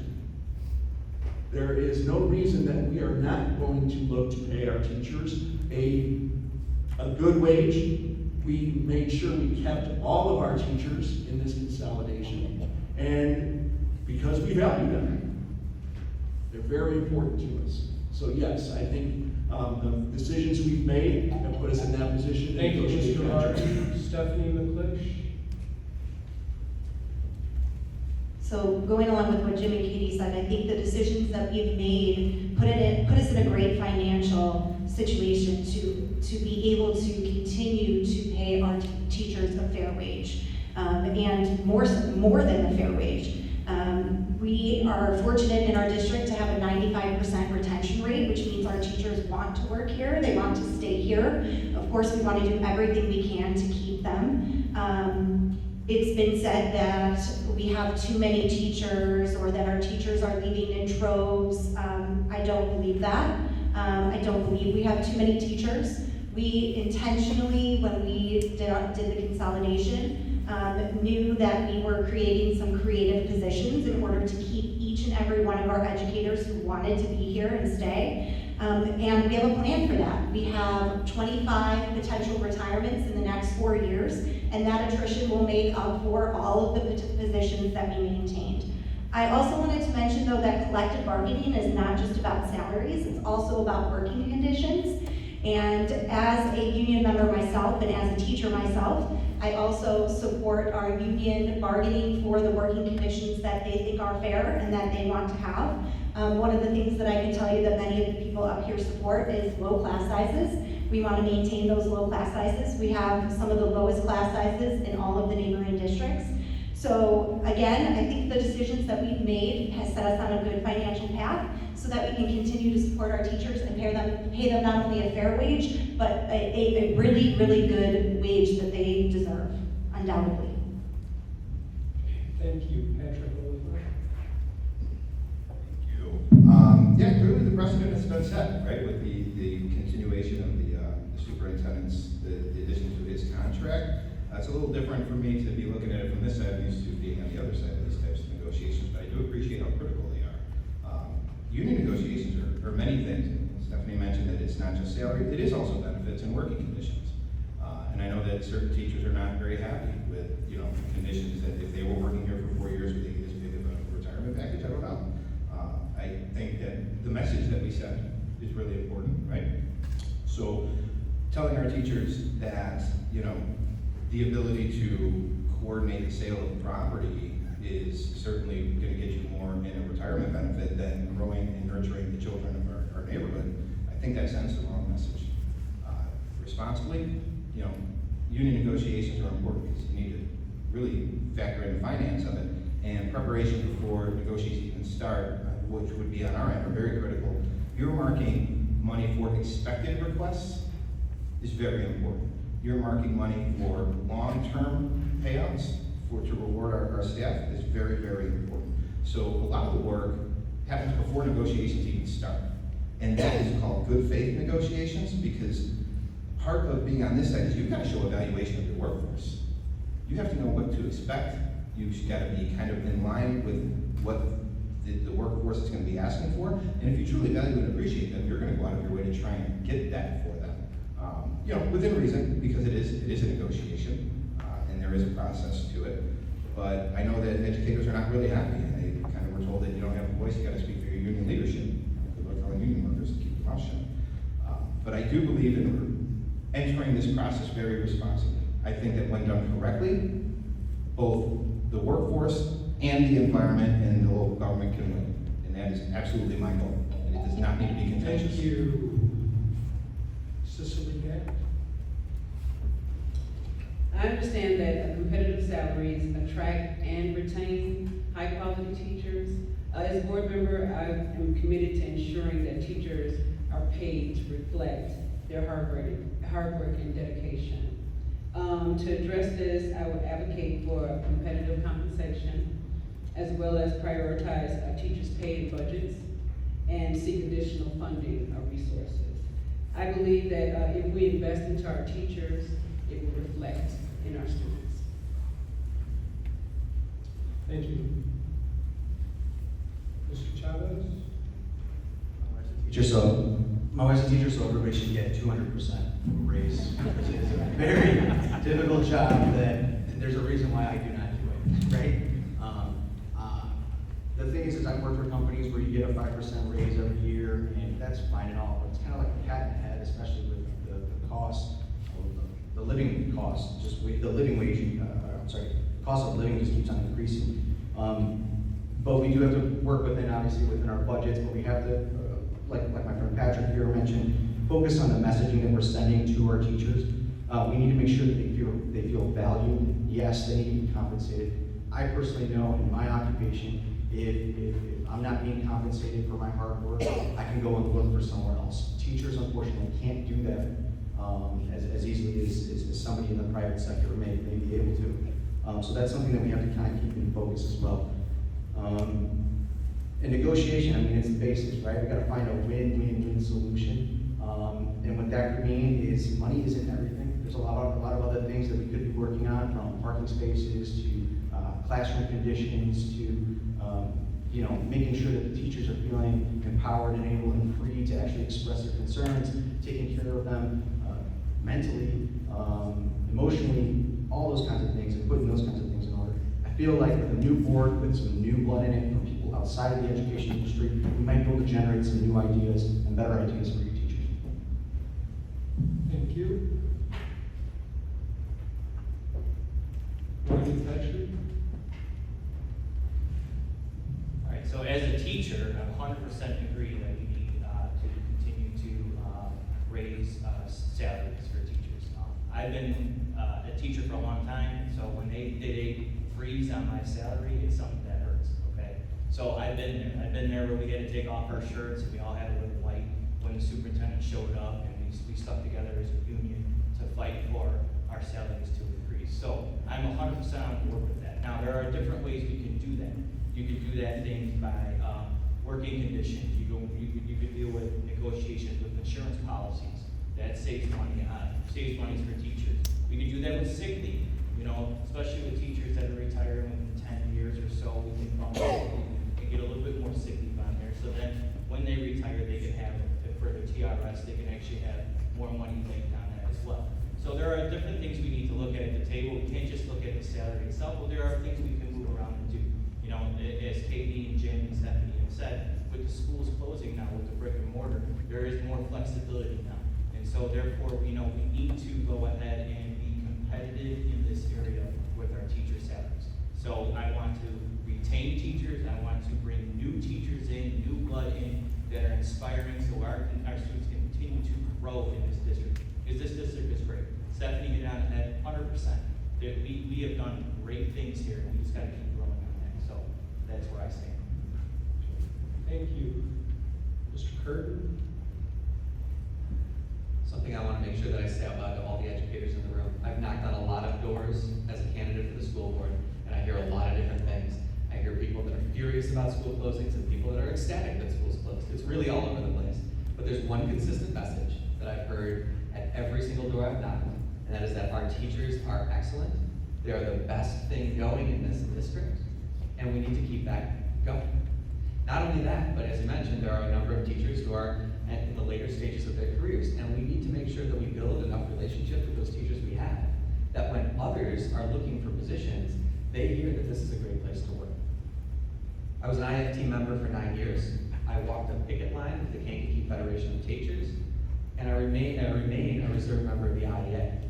There is no reason that we are not going to look to pay our teachers a good wage. We made sure we kept all of our teachers in this consolidation, and because we value them, they're very important to us. So yes, I think the decisions we've made have put us in that position. to
Thank you,
negotiate
Mr.
contracts.
Martin. Stephanie McClish?
So going along with what Jim and Katie said, I think the decisions that we've made put us in a great financial situation to be able to continue to pay our teachers a fair wage, and more than a fair wage. We are fortunate in our district to have a 95% retention rate, which means our teachers want to work here, they want to stay here. Of course, we want to do everything we can to keep them. It's been said that we have too many teachers or that our teachers are leaving in troves. I don't believe that. I don't believe we have too many teachers. We intentionally, when we did the consolidation, knew that we were creating some creative positions in order to keep each and every one of our educators who wanted to be here and stay. And we have a plan for that. We have 25 potential retirements in the next 4 years, and that attrition will make up for all of the positions that we maintained. I also wanted to mention, though, that collective bargaining is not just about salaries, it's also about working conditions. And as a union member myself and as a teacher myself, I also support our union bargaining for the working conditions that they think are fair and that they want to have. One of the things that I can tell you that many of the people up here support is low class sizes. We want to maintain those low class sizes. We have some of the lowest class sizes in all of the neighboring districts. So again, I think the decisions that we've made has set us on a good financial path so that we can continue to support our teachers and pay them not only a fair wage, but a really, really good wage that they deserve, undoubtedly.
Thank you, Patrick Oliver.
Thank you. Yeah, clearly the precedent has been set, right, with the continuation of the superintendent's, the addition to his contract. It's a little different for me to be looking at it from this side, I'm used to being on the other side of these types of negotiations, but I do appreciate how critical they are. Union negotiations are many things. Stephanie mentioned that it's not just salary, it is also benefits and working conditions. And I know that certain teachers are not very happy with, conditions that if they were working here for 4 years, would they get as big of a retirement package? I don't know. I think that the message that we send is really important, right? So telling our teachers that, the ability to coordinate the sale of the property is certainly going to get you more in a retirement benefit than growing and nurturing the children of our neighborhood. I think that sends the wrong message. Responsibly, union negotiations are important because you need to really factor in the finance of it, and preparation before negotiations even start, which would be on our end, are very critical. Earmarking money for expected requests is very important. Earmarking money for long-term payouts to reward our staff is very, very important. So a lot of the work happens before negotiations even start. And that is called good faith negotiations, because part of being on this side is you've got to show evaluation of your workforce. You have to know what to expect. You've got to be kind of in line with what the workforce is going to be asking for. And if you truly value and appreciate them, you're going to go out of your way to try and get that for them. Within reason, because it is a negotiation, and there is a process to it. But I know that educators are not really happy, and they kind of were told that you don't have a voice, you got to speak for your union leadership. Good luck telling union workers to keep their mouth shut. But I do believe in entering this process very responsibly. I think that when done correctly, both the workforce and the environment and the local government can win. And that is absolutely my goal. And it does not need to be contentious.
Thank you. Cicely Gatt?
I understand that competitive salaries attract and retain high-quality teachers. As a board member, I am committed to ensuring that teachers are paid to reflect their hard work and dedication. To address this, I would advocate for competitive compensation, as well as prioritize our teachers' pay and budgets, and seek additional funding or resources. I believe that if we invest into our teachers, it will reflect in our students.
Thank you. Mr. Chavez?
My wife's a teacher, so everybody should get 200% raise. It's a very difficult job that there's a reason why I do not do it, right? The thing is I've worked for companies where you get a 5% raise every year, and that's fine and all, but it's kind of like a cat in the hat, especially with the cost of the living cost, the living wage, the cost of living just keeps on increasing. But we do have to work obviously within our budgets, but we have to, like my friend Patrick here mentioned, focus on the messaging that we're sending to our teachers. We need to make sure that they feel valued. Yes, they need to be compensated. I personally know in my occupation, if I'm not being compensated for my hard work, I can go and look for somewhere else. Teachers, unfortunately, can't do that as easily as somebody in the private sector may be able to. So that's something that we have to kind of keep in focus as well. In negotiation, I mean, it's the basics, right? We got to find a win-win-win solution. And what that could mean is money isn't everything. There's a lot of other things that we could be working on, from parking spaces to classroom conditions to making sure that the teachers are feeling empowered and able and free to actually express their concerns, taking care of them mentally, emotionally, all those kinds of things, and putting those kinds of things in order. I feel like with a new board, with some new blood in it from people outside of the education industry, we might be able to generate some new ideas and better ideas for your teachers.
Thank you. Wendy Thatcher?
All right, so as a teacher, I 100% agree that we need to continue to raise salaries for teachers. I've been a teacher for a long time, so when they did a freeze on my salary, it's something that hurts, okay? So I've been there. I've been there where we had to take off our shirts and we all had to wear white when the superintendent showed up, and we stuck together as a union to fight for our salaries to increase. So I'm 100% on board with that. Now, there are different ways we can do that. You can do that things by working conditions. You could deal with negotiations with insurance policies. That saves money. Saves monies for teachers. We could do that with sick leave. Especially with teachers that are retiring within 10 years or so, we can bump sick leave and get a little bit more sick leave on there. So then, when they retire, they can have for their TRS, they can actually have more money banked on that as well. So there are different things we need to look at the table. We can't just look at the salary itself. Well, there are things we can move around and do. As Katie and Jim and Stephanie have said, with the schools closing now, with the brick and mortar, there is more flexibility now. And so therefore, we need to go ahead and be competitive in this area with our teacher salaries. So I want to retain teachers. I want to bring new teachers in, new blood in that are inspiring, so our students can continue to grow in this district. Because this district is great. Stephanie hit on it 100%. We have done great things here, and we just got to keep growing on that. So that's where I stand.
Thank you. Mr. Curtin?
Something I want to make sure that I say out loud to all the educators in the room. I've knocked on a lot of doors as a candidate for the school board, and I hear a lot of different things. I hear people that are furious about school closings and people that are ecstatic that school's closed. It's really all over the place. But there's one consistent message that I've heard at every single door I've knocked, and that is that our teachers are excellent. They are the best thing going in this district, and we need to keep that going. Not only that, but as you mentioned, there are a number of teachers who are in the later stages of their careers, and we need to make sure that we build enough relationships with those teachers we have, that when others are looking for positions, they hear that this is a great place to work. I was an IFT member for 9 years. I walked a picket line with the Kankakee Federation of Teachers, and I remain a reserve member of the IEA.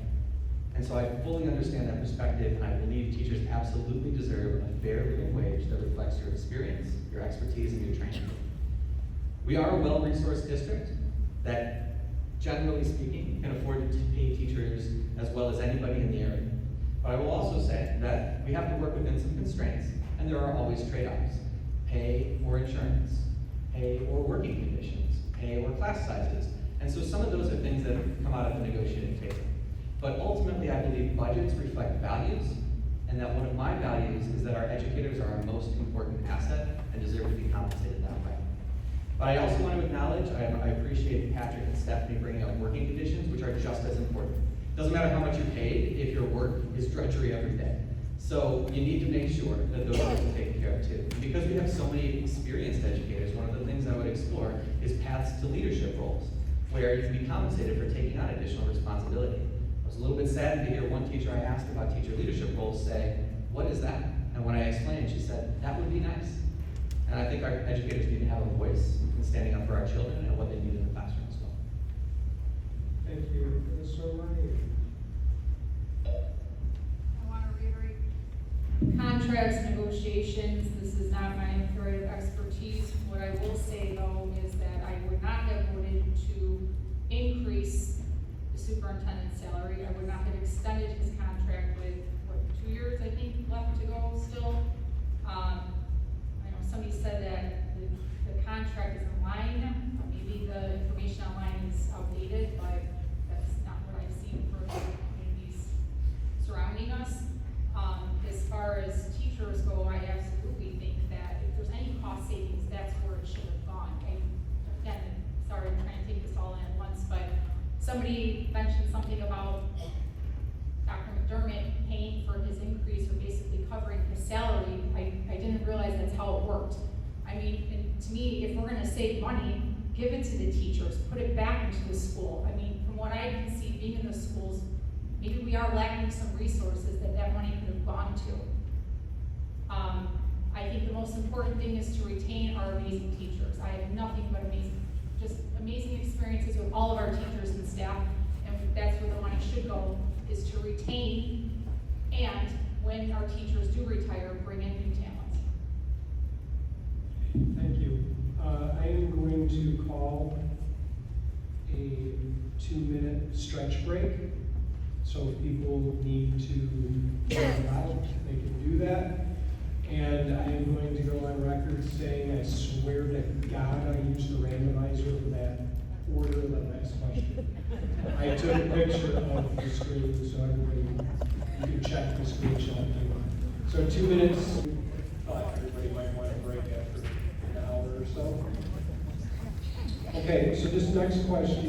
And so I fully understand that perspective, and I believe teachers absolutely deserve a fair living wage that reflects your experience, your expertise, and your training. We are a well-resourced district that, generally speaking, can afford to pay teachers as well as anybody in the area. But I will also say that we have to work within some constraints, and there are always trade-offs. pay or insurance, pay or working conditions, pay or class sizes. And so some of those are things that come out of the negotiating table. But ultimately, I believe budgets reflect values, and that one of my values is that our educators are our most important asset and deserve to be compensated that way. But I also want to acknowledge, I appreciate Patrick and Stephanie bringing up working conditions, which are just as important. Doesn't matter how much you're paid if your work is drudgery every day. So you need to make sure that those things are taken care of too. And because we have so many experienced educators, one of the things I would explore is paths to leadership roles, where you can be compensated for taking on additional responsibility. I was a little bit saddened to hear one teacher I asked about teacher leadership roles say, "What is that?" And when I explained, she said, "That would be nice." And I think our educators need to have a voice in standing up for our children and what they need in the classroom as well.
Thank you. Ms. O'Reilly.
I want to reiterate, contracts, negotiations, this is not my area of expertise. What I will say though is that I would not have voted to increase the superintendent's salary. I would not have extended his contract with, 2 years, I think, left to go still. I know somebody said that the contract is online. Maybe the information online is outdated, but that's not what I've seen for the communities surrounding us. As far as teachers go, I absolutely think that if there's any cost savings, that's where it should have gone. Again, sorry, I'm trying to take this all in at once, but somebody mentioned something about Dr. McDermott paying for his increase or basically covering his salary. I didn't realize that's how it worked. I mean, and to me, if we're gonna save money, give it to the teachers, put it back into the school. I mean, from what I can see, being in the schools, maybe we are lacking some resources that money could have gone to. I think the most important thing is to retain our amazing teachers. I have nothing but amazing experiences with all of our teachers and staff, and that's where the money should go, is to retain, and when our teachers do retire, bring in new talent.
Thank you. I am going to call a 2-minute stretch break. So if people need to get out, they can do that. And I am going to go on record saying I swear to God I used the randomizer for that order of the next question. I took a picture of the screen so everybody, you can check the screenshot if you want. So 2 minutes, thought everybody might want to break after an hour or so. Okay, so this next question,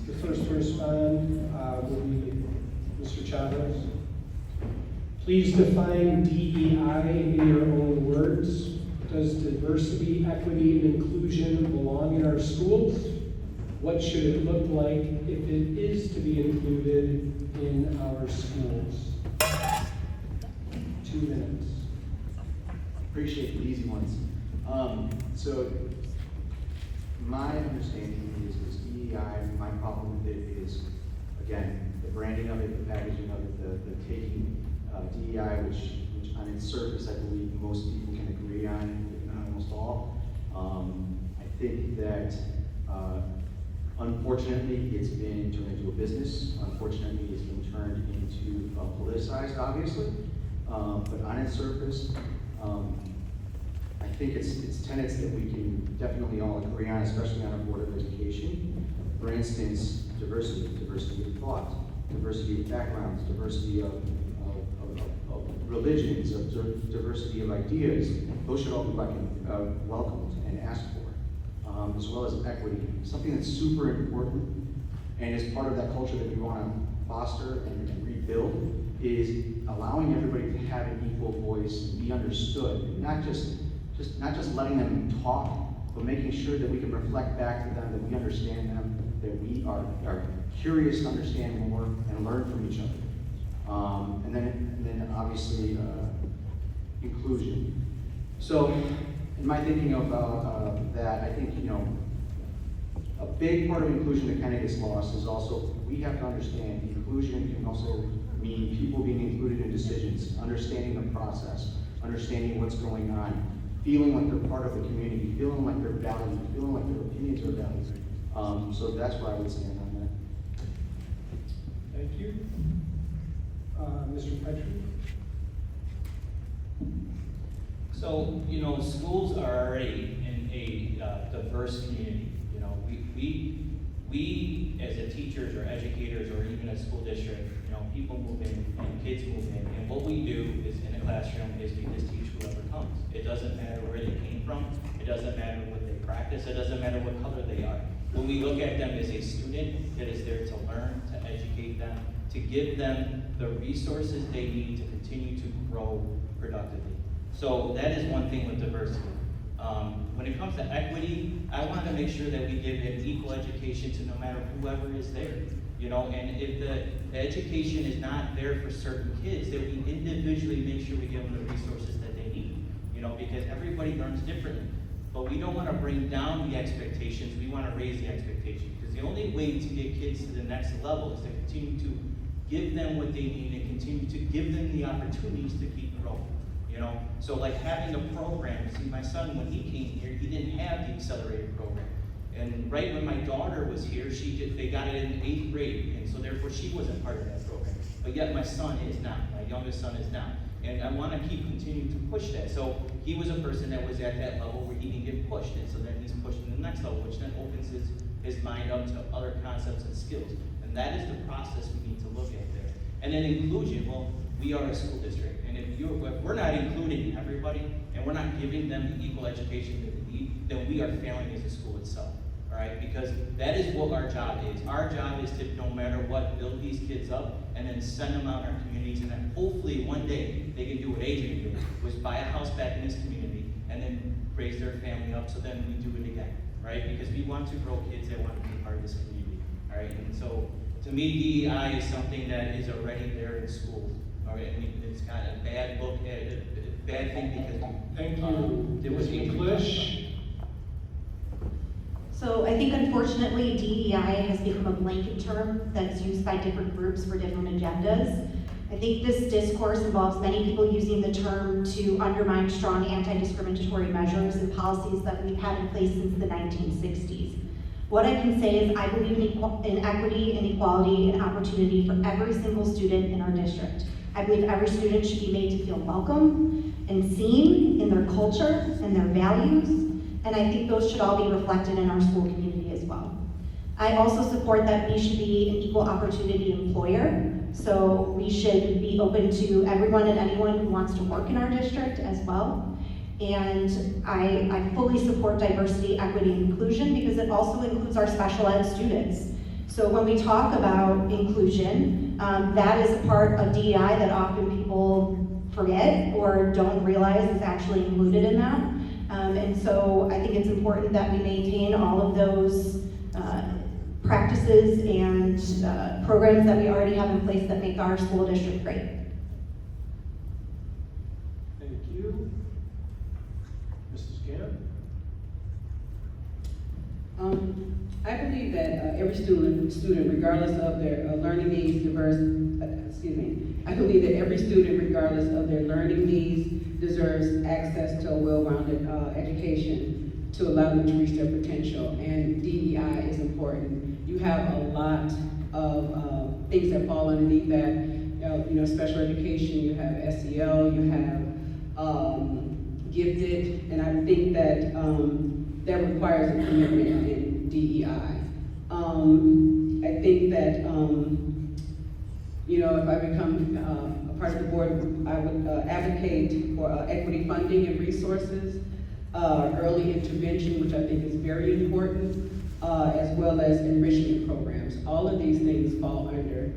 the first to respond will be Mr. Chavez. Please define DEI in your own words. Does diversity, equity, and inclusion belong in our schools? What should it look like if it is to be included in our schools? 2 minutes.
Appreciate the easy ones. So my understanding is DEI, my problem with it is, again, the branding of it, the packaging of it, the taking DEI, which on its surface, I believe most people can agree on, if not almost all. I think that, unfortunately, it's been turned into a business. Unfortunately, it's been turned into politicized, obviously. But on its surface, I think it's tenets that we can definitely all agree on, especially on a Board of Education. For instance, diversity of thought, diversity of backgrounds, diversity of religions, diversity of ideas. Those should all be welcomed and asked for, as well as equity. Something that's super important and is part of that culture that we want to foster and rebuild is allowing everybody to have an equal voice, be understood, not just letting them talk, but making sure that we can reflect back to them, that we understand them, that we are curious to understand more and learn from each other. And then obviously inclusion. So in my thinking about that, I think, a big part of inclusion that kind of gets lost is also, we have to understand inclusion can also mean people being included in decisions, understanding the process, understanding what's going on, feeling like they're part of the community, feeling like they're valued, feeling like their opinions are valued. So that's what I would stand on that.
Thank you. Mr. Petrie?
So, you know, schools are already in a diverse community. You know, we as teachers or educators or even a school district, you know, people move in and kids move in. And what we do is in a classroom is we just teach whoever comes. It doesn't matter where they came from. It doesn't matter what they practice. It doesn't matter what color they are. When we look at them as a student that is there to learn, to educate them, to give them the resources they need to continue to grow productively. So that is one thing with diversity. When it comes to equity, I want to make sure that we give an equal education to no matter whoever is there. You know, and if the education is not there for certain kids, that we individually make sure we give them the resources that they need. You know, because everybody learns differently. But we don't want to bring down the expectations, we want to raise the expectations. Because the only way to get kids to the next level is to continue to give them what they need and continue to give them the opportunities to keep growing. You know, so like having a program, see my son, when he came here, he didn't have the accelerated program. And right when my daughter was here, they got it in 8th grade, and so therefore she wasn't part of that program. But yet my son is now, my youngest son is now. And I want to keep continuing to push that. So he was a person that was at that level where he can get pushed, and so then he's pushed to the next level, which then opens his mind up to other concepts and skills. And that is the process we need to look at there. And then inclusion, well, we are a school district, and if we're not including everybody, and we're not giving them the equal education that they need, then we are failing as a school itself, all right? Because that is what our job is. Our job is to, no matter what, build these kids up, and then send them out in our communities, and then hopefully one day they can do what Adrian did, was buy a house back in this community, and then raise their family up, so then we do it again, right? Because we want to grow kids that want to be part of this community, all right? And so, to me, DEI is something that is already there in schools. All right, I mean, it's got a bad look at it, a bad thing because
Thank you,
there was
Mr. Klisch.
So I think unfortunately DEI has become a blanket term that's used by different groups for different agendas. I think this discourse involves many people using the term to undermine strong anti-discriminatory measures and policies that we've had in place since the 1960s. What I can say is I believe in equity and equality and opportunity for every single student in our district. I believe every student should be made to feel welcome and seen in their culture and their values, and I think those should all be reflected in our school community as well. I also support that we should be an equal opportunity employer, so we should be open to everyone and anyone who wants to work in our district as well. And I fully support diversity, equity, and inclusion because it also includes our special ed students. So when we talk about inclusion, that is a part of DEI that often people forget or don't realize is actually included in that. And so I think it's important that we maintain all of those practices and programs that we already have in place that make our school district great.
Thank you. Mrs. Gann?
I believe that every student, regardless of their learning needs, I believe that every student, regardless of their learning needs, deserves access to a well-rounded education to allow them to reach their potential. And DEI is important. You have a lot of things that fall underneath that. You know, special education. You have SEL. You have gifted, and I think that that requires a commitment in DEI. I think that, you know, if I become a part of the board, I would advocate for equity funding and resources, early intervention, which I think is very important, as well as enrichment programs. All of these things fall under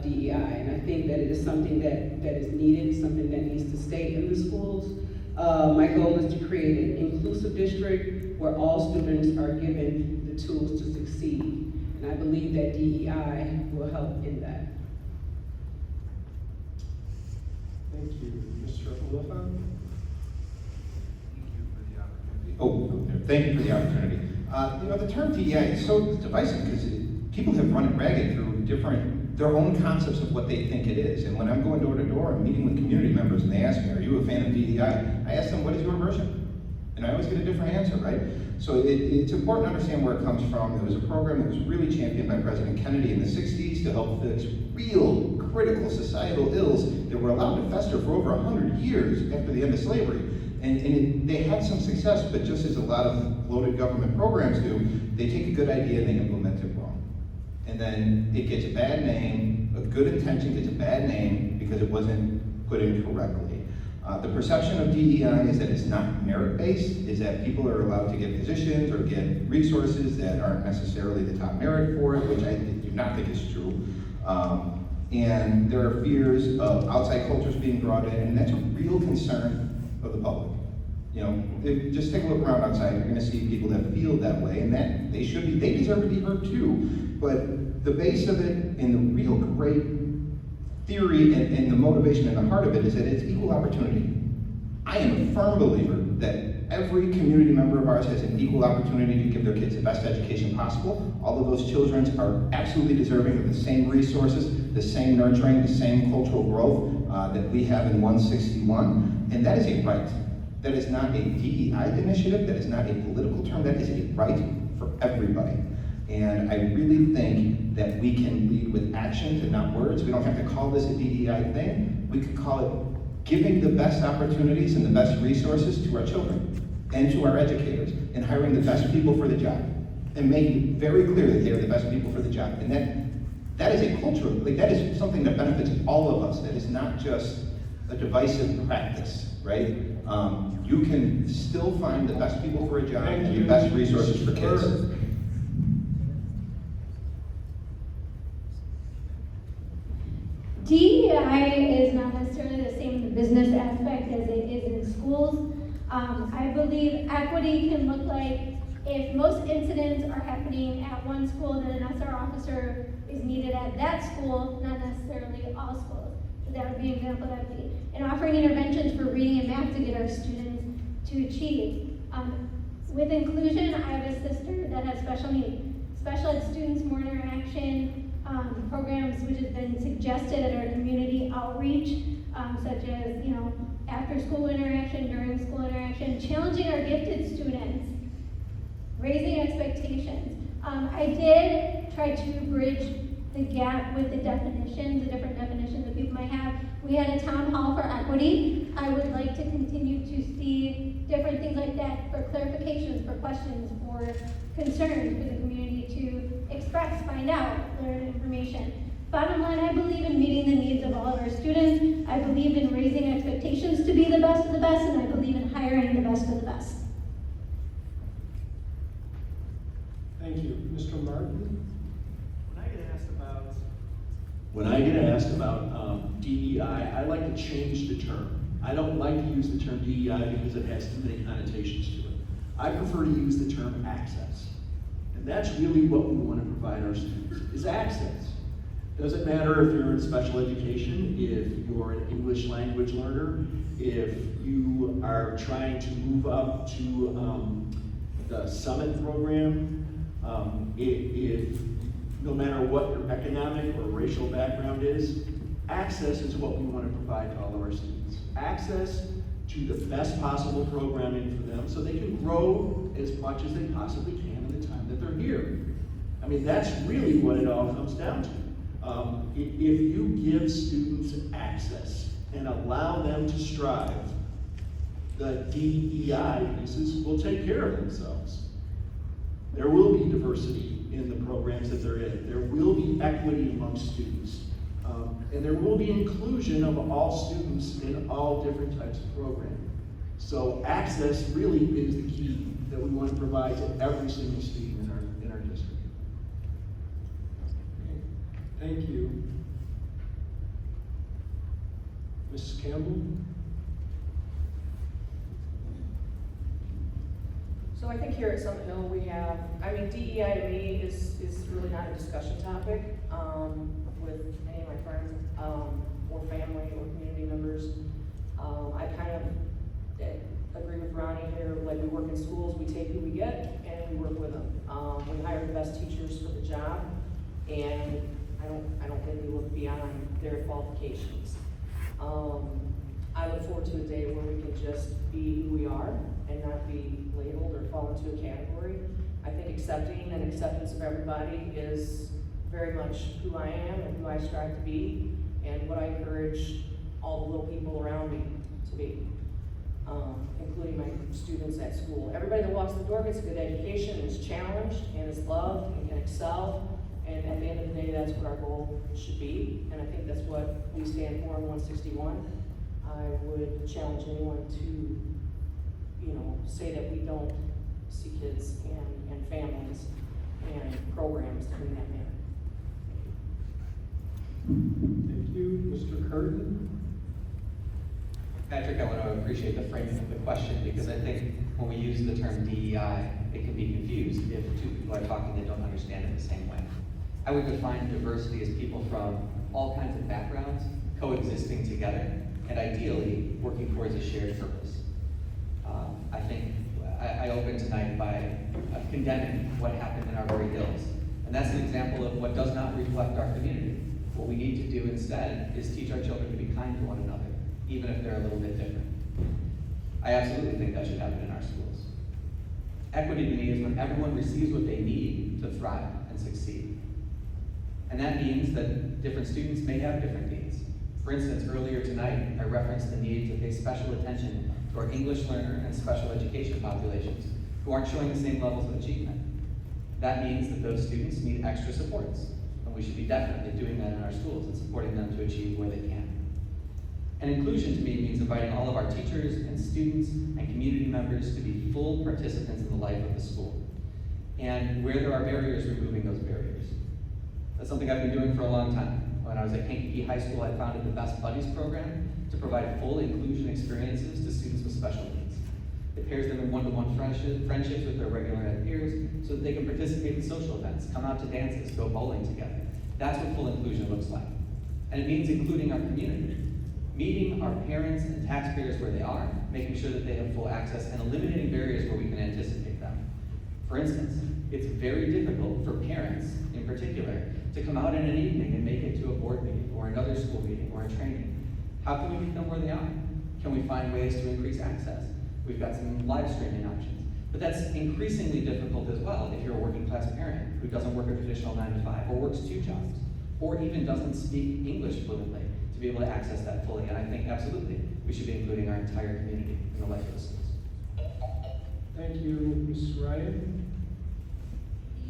DEI, and I think that it is something that is needed, something that needs to stay in the schools. My goal is to create an inclusive district where all students are given the tools to succeed. And I believe that DEI will help in that.
Thank you. Mr. Oliphant?
Thank you for the opportunity. You know, the term DEI is so divisive because people have run it ragged through their own concepts of what they think it is. And when I'm going door to door and meeting with community members and they ask me, are you a fan of DEI? I ask them, what is your version? And I always get a different answer, right? So it's important to understand where it comes from. It was a program that was really championed by President Kennedy in the 60s to help fix real critical societal ills that were allowed to fester for over 100 years after the end of slavery. They had some success, but just as a lot of bloated government programs do, they take a good idea and they implement it wrong. And then it gets a bad name, a good intention gets a bad name because it wasn't put in correctly. The perception of DEI is that it's not merit-based, is that people are allowed to get positions or get resources that aren't necessarily the top merit for it, which I do not think is true. And there are fears of outside cultures being brought in, and that's a real concern of the public. You know, just take a look around outside, you're gonna see people that feel that way, and that they deserve to be heard too. But the base of it and the real great theory and the motivation and the heart of it is that it's equal opportunity. I am a firm believer that every community member of ours has an equal opportunity to give their kids the best education possible. All of those children are absolutely deserving of the same resources, the same nurturing, the same cultural growth that we have in 161, and that is a right. That is not a DEI initiative, that is not a political term, that is a right for everybody. And I really think that we can lead with actions and not words. We don't have to call this a DEI thing. We could call it giving the best opportunities and the best resources to our children and to our educators and hiring the best people for the job and making it very clear that they are the best people for the job. And that is a culture, like that is something that benefits all of us. That is not just a divisive practice, right? You can still find the best people for a job and the best resources for kids.
DEI is not necessarily the same in the business aspect as it is in schools. I believe equity can look like if most incidents are happening at one school, then an SR officer is needed at that school, not necessarily all schools. So that would be an example of equity. And offering interventions for reading and math to get our students to achieve. With inclusion, I have a sister that has special needs. Special ed students, more interaction, programs which have been suggested at our community outreach, such as, after school interaction, during school interaction, challenging our gifted students, raising expectations. I did try to bridge the gap with the definitions, the different definitions that people might have. We had a town hall for equity. I would like to continue to see different things like that for clarifications, for questions, for concerns for the community to express, find out, learn information. Bottom line, I believe in meeting the needs of all of our students. I believe in raising expectations to be the best of the best, and I believe in hiring the best of the best.
Thank you. Mr. Martin?
When I get asked about DEI, I like to change the term. I don't like to use the term DEI because it has too many connotations to it. I prefer to use the term access. And that's really what we want to provide our students, is access. Doesn't matter if you're in special education, if you're an English language learner, if you are trying to move up to the Summit program, if no matter what your economic or racial background is, access is what we want to provide to all of our students. Access to the best possible programming for them so they can grow as much as they possibly can in the time that they're here. I mean, that's really what it all comes down to. If you give students access and allow them to strive, the DEI pieces will take care of themselves. There will be diversity in the programs that they're in. There will be equity amongst students. And there will be inclusion of all students in all different types of programming. So access really is the key that we want to provide to every single student in our district.
Okay. Thank you. Mrs. Campbell?
So I think here at Summit Hill we have, DEI to me is really not a discussion topic with any of my friends or family or community members. I kind of agree with Ronnie here, like we work in schools, we take who we get and we work with them. We hire the best teachers for the job, and I don't think we look beyond their qualifications. I look forward to a day where we can just be who we are and not be labeled or fall into a category. I think accepting and acceptance of everybody is very much who I am and who I strive to be, and what I encourage all the little people around me to be. including my students at school. Everybody that walks the door gets a good education, and is challenged, and is loved, and can excel. And at the end of the day, that's what our goal should be. And I think that's what we stand for in 161. I would challenge anyone to, say that we don't see kids and families and programs in that manner.
Thank you. Mr. Curtin?
Patrick, I want to appreciate the framing of the question, because I think when we use the term DEI, it can be confused if two people are talking that don't understand it the same way. I would define diversity as people from all kinds of backgrounds coexisting together and ideally working towards a shared purpose. I think I opened tonight by condemning what happened in Arbory Hills. And that's an example of what does not reflect our community. What we need to do instead is teach our children to be kind to one another, even if they're a little bit different. I absolutely think that should happen in our schools. Equity to me is when everyone receives what they need to thrive and succeed. And that means that different students may have different needs. For instance, earlier tonight, I referenced the need to pay special attention to our English learner and special education populations who aren't showing the same levels of achievement. That means that those students need extra supports, and we should be definitely doing that in our schools and supporting them to achieve where they can. And inclusion to me means inviting all of our teachers and students and community members to be full participants in the life of the school. And where there are barriers, removing those barriers. That's something I've been doing for a long time. When I was at Kankakee High School, I founded the Best Buddies program to provide full inclusion experiences to students with special needs. It pairs them in one-to-one friendships with their regular ed peers so that they can participate in social events, come out to dances, go bowling together. That's what full inclusion looks like. And it means including our community, meeting our parents and taxpayers where they are, making sure that they have full access, and eliminating barriers where we can anticipate them. For instance, it's very difficult for parents, in particular, to come out in an evening and make it to a board meeting, or another school meeting, or a training. How can we meet them where they are? Can we find ways to increase access? We've got some live streaming options. But that's increasingly difficult as well if you're a working class parent who doesn't work a traditional 9 to 5, or works 2 jobs, or even doesn't speak English fluently to be able to access that fully. And I think absolutely we should be including our entire community in the life of the schools.
Thank you, Ms. Ryan.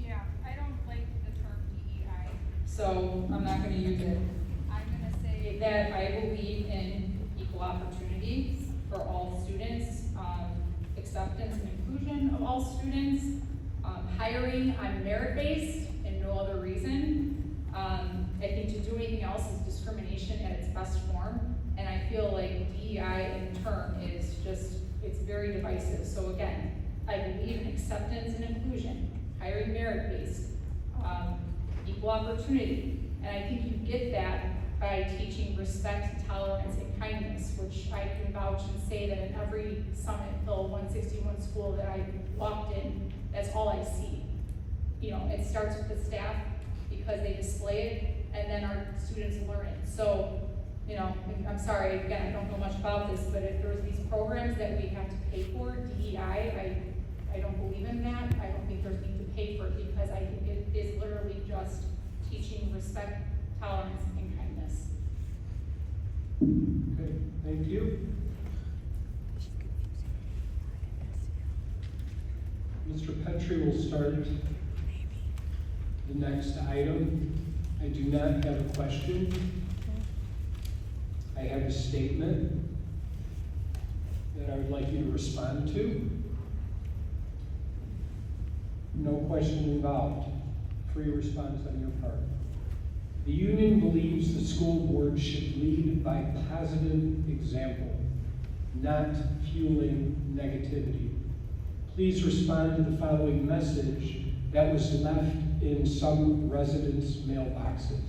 Yeah, I don't like the term DEI.
So I'm not gonna use it.
I'm gonna say
That I believe in equal opportunities for all students, acceptance and inclusion of all students, hiring on merit-based and no other reason. I think to do anything else is discrimination at its best form, and I feel like DEI in term is just, it's very divisive. So again, I believe in acceptance and inclusion, hiring merit-based, equal opportunity. And I think you get that by teaching respect, tolerance, and kindness, which I can vouch and say that in every Summit Hill 161 school that I walked in, that's all I see. It starts with the staff because they display it, and then our students learn it. So, I'm sorry, again, I don't know much about this, but if there's these programs that we have to pay for, DEI, I don't believe in that. I don't think there's need to pay for it, because I think it is literally just teaching respect, tolerance, and kindness.
Okay, thank you. Mr. Petrie will start the next item. I do not have a question. I have a statement that I would like you to respond to. No question involved. Free response on your part. The union believes the school board should lead by positive example, not fueling negativity. Please respond to the following message that was left in some residents' mailboxes.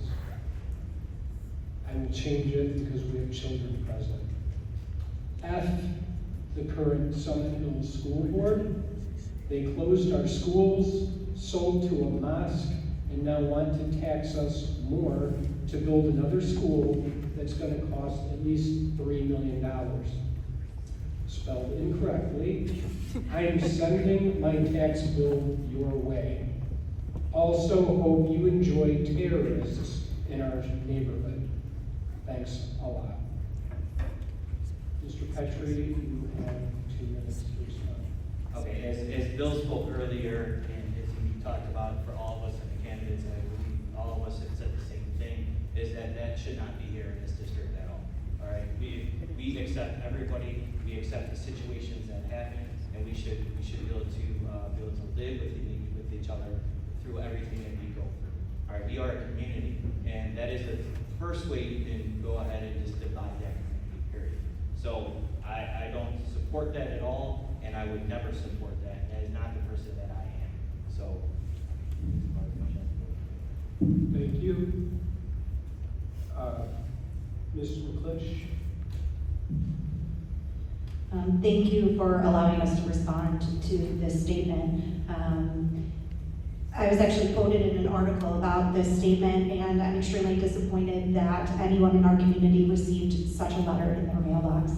I will change it because we have children present. F the current Summit Hill School Board. They closed our schools, sold to a mosque, and now want to tax us more to build another school that's going to cost at least $3 million. Spelled incorrectly. I am sending my tax bill your way. Also hope you enjoy terrorists in our neighborhood. Thanks a lot. Mr. Petrie, you have 2 minutes to respond.
Okay, as Bill spoke earlier, and as he talked about for all of us and the candidates, I believe all of us have said the same thing, is that that should not be here in this district at all. All right, we accept everybody, we accept the situations that happen, and we should be able to live with each other through everything that we go through. All right, we are a community, and that is the first way you can go ahead and just divide that community, period. So I don't support that at all, and I would never support that. That is not the person that I am. So.
Thank you. Mr. McClish?
Thank you for allowing us to respond to this statement. I was actually quoted in an article about this statement, and I'm extremely disappointed that anyone in our community received such a letter in their mailbox.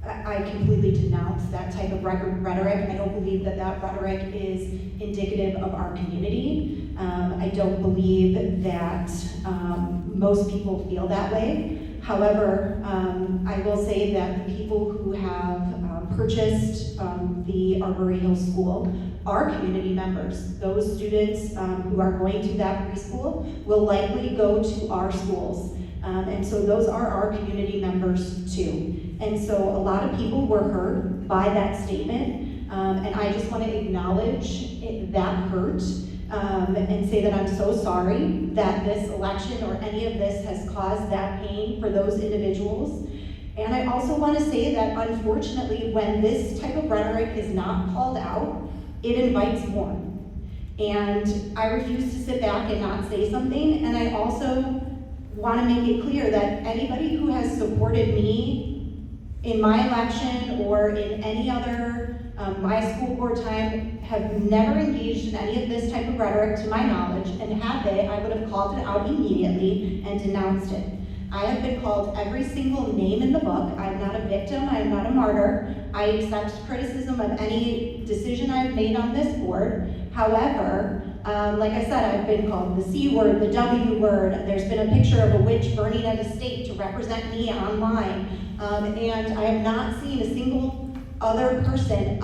I completely denounce that type of rhetoric. I don't believe that that rhetoric is indicative of our community. I don't believe that most people feel that way. However, I will say that the people who have purchased the Arbory Hill School are community members. Those students who are going to that preschool will likely go to our schools. And so those are our community members too. And so a lot of people were hurt by that statement. And I just want to acknowledge that hurt and say that I'm so sorry that this election or any of this has caused that pain for those individuals. And I also want to say that unfortunately, when this type of rhetoric is not called out, it invites more. And I refuse to sit back and not say something. And I also want to make it clear that anybody who has supported me in my election or in any other my school board time have never engaged in any of this type of rhetoric to my knowledge, and had they, I would have called it out immediately and denounced it. I have been called every single name in the book. I'm not a victim, I am not a martyr. I accept criticism of any decision I've made on this board. However, like I said, I've been called the C word, the W word. There's been a picture of a witch burning at a stake to represent me online. And I have not seen a single other person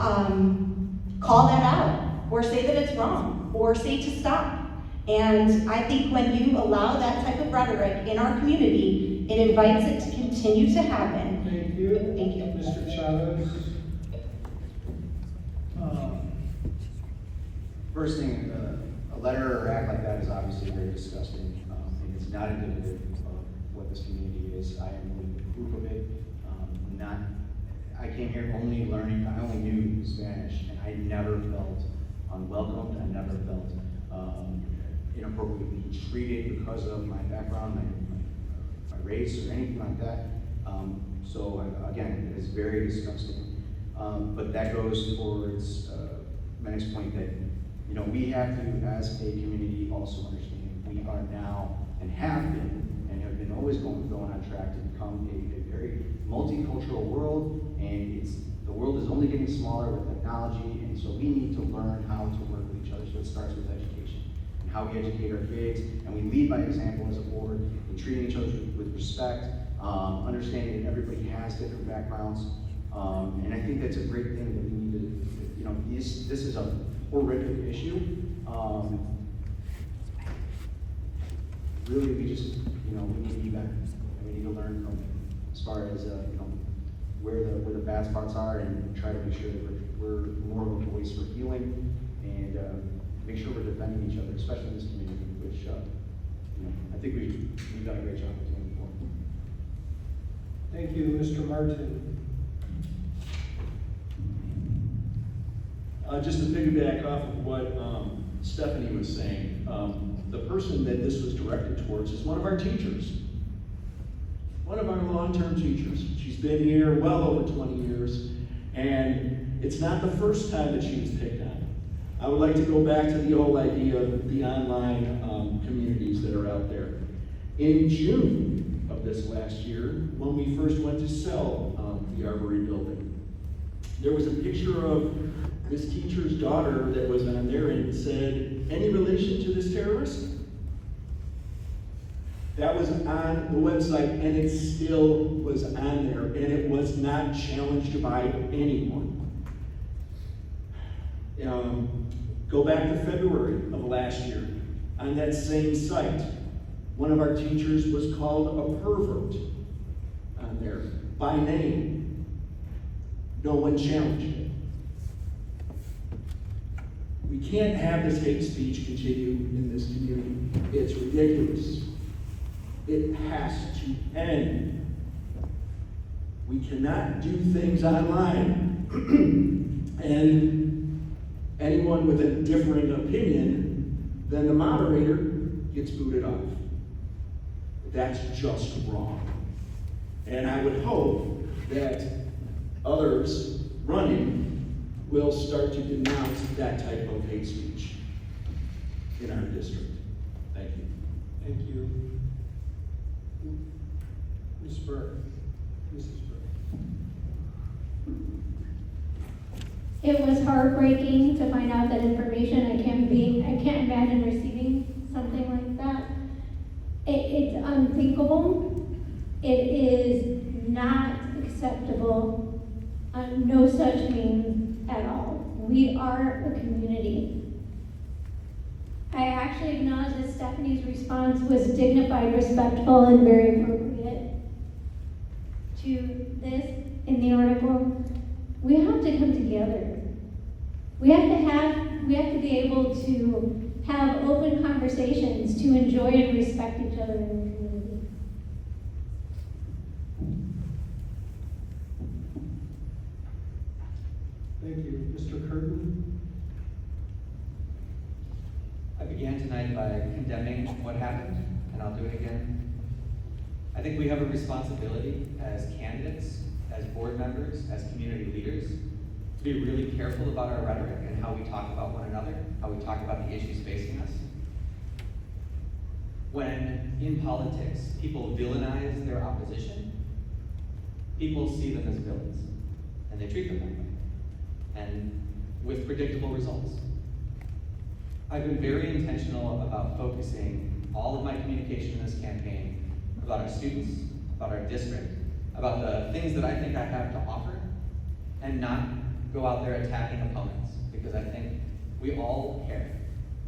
call that out or say that it's wrong or say to stop. And I think when you allow that type of rhetoric in our community, it invites it to continue to happen.
Thank you.
Thank you.
Mr. Chavez?
First thing, a letter or act like that is obviously very disgusting, and it's not indicative of what this community is. I am living proof of it. I came here only learning, I only knew Spanish, and I never felt unwelcomed, I never felt inappropriately treated because of my background, my race, or anything like that. So again, it is very disgusting. But that goes towards my next point that, we have to, as a community, also understand we are now and have been always going on track to become a very multicultural world, and the world is only getting smaller with technology, and so we need to learn how to work with each other. So it starts with education and how we educate our kids, and we lead by example as a board in treating each other with respect, understanding that everybody has different backgrounds, and I think that's a great thing that we need to, this is a horrific issue. Really, we just, we need to be better, and we need to learn from it as far as, where the bad spots are, and try to make sure that we're more of a voice for healing, and make sure we're defending each other, especially in this community, which, I think we've done a great job of doing before.
Thank you, Mr. Martin.
Just to piggyback off of what Stephanie was saying, the person that this was directed towards is one of our teachers. One of our long-term teachers. She's been here well over 20 years, and it's not the first time that she was picked on. I would like to go back to the whole idea of the online communities that are out there. In June of this last year, when we first went to sell the Arbory building, there was a picture of this teacher's daughter that was on there and said, "Any relation to this terrorist?" That was on the website, and it still was on there, and it was not challenged by anyone. Go back to February of last year. On that same site, one of our teachers was called a pervert on there by name. No one challenged it. We can't have this hate speech continue in this community. It's ridiculous. It has to end. We cannot do things online and anyone with a differing opinion than the moderator gets booted off. That's just wrong. And I would hope that others running will start to denounce that type of hate speech in our district. Thank you.
Thank you. Ms. Burke. Mrs. Burke.
It was heartbreaking to find out that information. I can't imagine receiving something like that. It's unthinkable. It is not acceptable. No such thing at all. We are a community. I actually acknowledge that Stephanie's response was dignified, respectful, and very appropriate to this in the article. We have to come together. We have to be able to have open conversations to enjoy and respect each other in the community.
Thank you. Mr. Curtin?
I began tonight by condemning what happened, and I'll do it again. I think we have a responsibility as candidates, as board members, as community leaders, to be really careful about our rhetoric and how we talk about one another, how we talk about the issues facing us. When in politics, people villainize their opposition, people see them as villains, and they treat them that way, and with predictable results. I've been very intentional about focusing all of my communication in this campaign about our students, about our district, about the things that I think I have to offer, and not go out there attacking opponents, because I think we all care.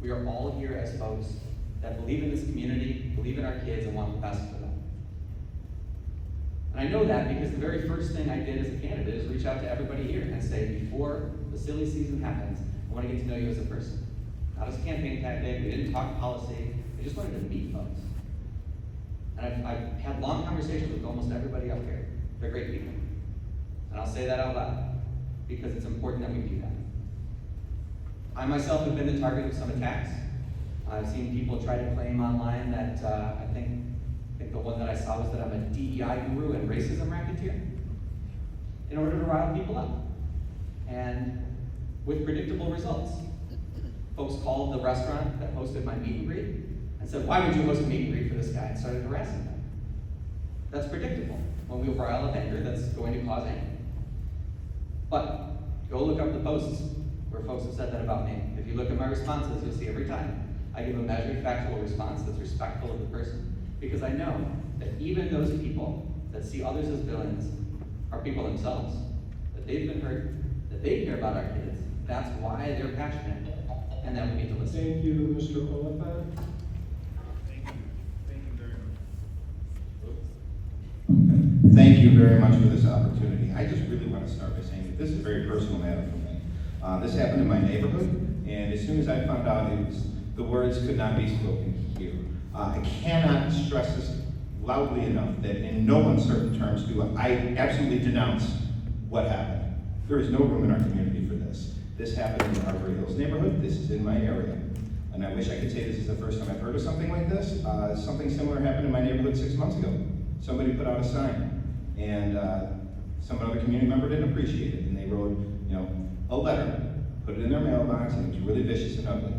We are all here as folks that believe in this community, believe in our kids, and want the best for them. And I know that because the very first thing I did as a candidate is reach out to everybody here and say, before the silly season happens, I want to get to know you as a person. Not as a campaign tactic, we didn't talk policy, we just wanted to meet folks. And I've had long conversations with almost everybody up here. They're great people. And I'll say that out loud, because it's important that we do that. I myself have been the target of some attacks. I've seen people try to claim online that I think the one that I saw was that I'm a DEI guru and racism racketeer in order to rile people up. And with predictable results. Folks called the restaurant that hosted my meet and greet and said, why would you host a meet and greet for this guy? And started harassing them. That's predictable. When we rile up anger, that's going to cause anger. But go look up the posts where folks have said that about me. If you look at my responses, you'll see every time I give a measured, factual response that's respectful of the person. Because I know that even those people that see others as villains are people themselves. That they've been hurt, that they care about our kids. That's why they're passionate. And then we need to listen.
Thank you, Mr. Oliphant.
Thank you very much for this opportunity. I just really want to start by saying that this is a very personal matter for me. This happened in my neighborhood, and as soon as I found out the words could not be spoken here. I cannot stress this loudly enough that in no uncertain terms do I absolutely denounce what happened. There is no room in our community for this. This happened in Arbory Hills neighborhood. This is in my area. And I wish I could say this is the first time I've heard of something like this. Something similar happened in my neighborhood 6 months ago. Somebody put out a sign, and some other community member didn't appreciate it, and they wrote, a letter, put it in their mailbox, and it was really vicious and ugly.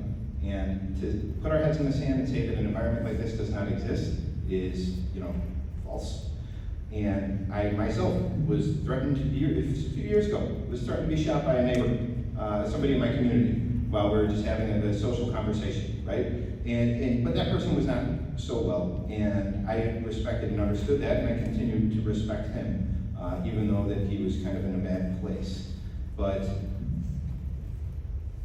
And to put our heads in the sand and say that an environment like this does not exist is, false. And I myself was threatened a few years ago, was threatened to be shot by a neighbor, somebody in my community, while we were just having a social conversation, right? But that person was not so well, and I respected and understood that, and I continued to respect him, even though that he was kind of in a bad place. But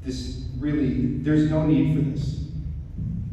this really, there's no need for this.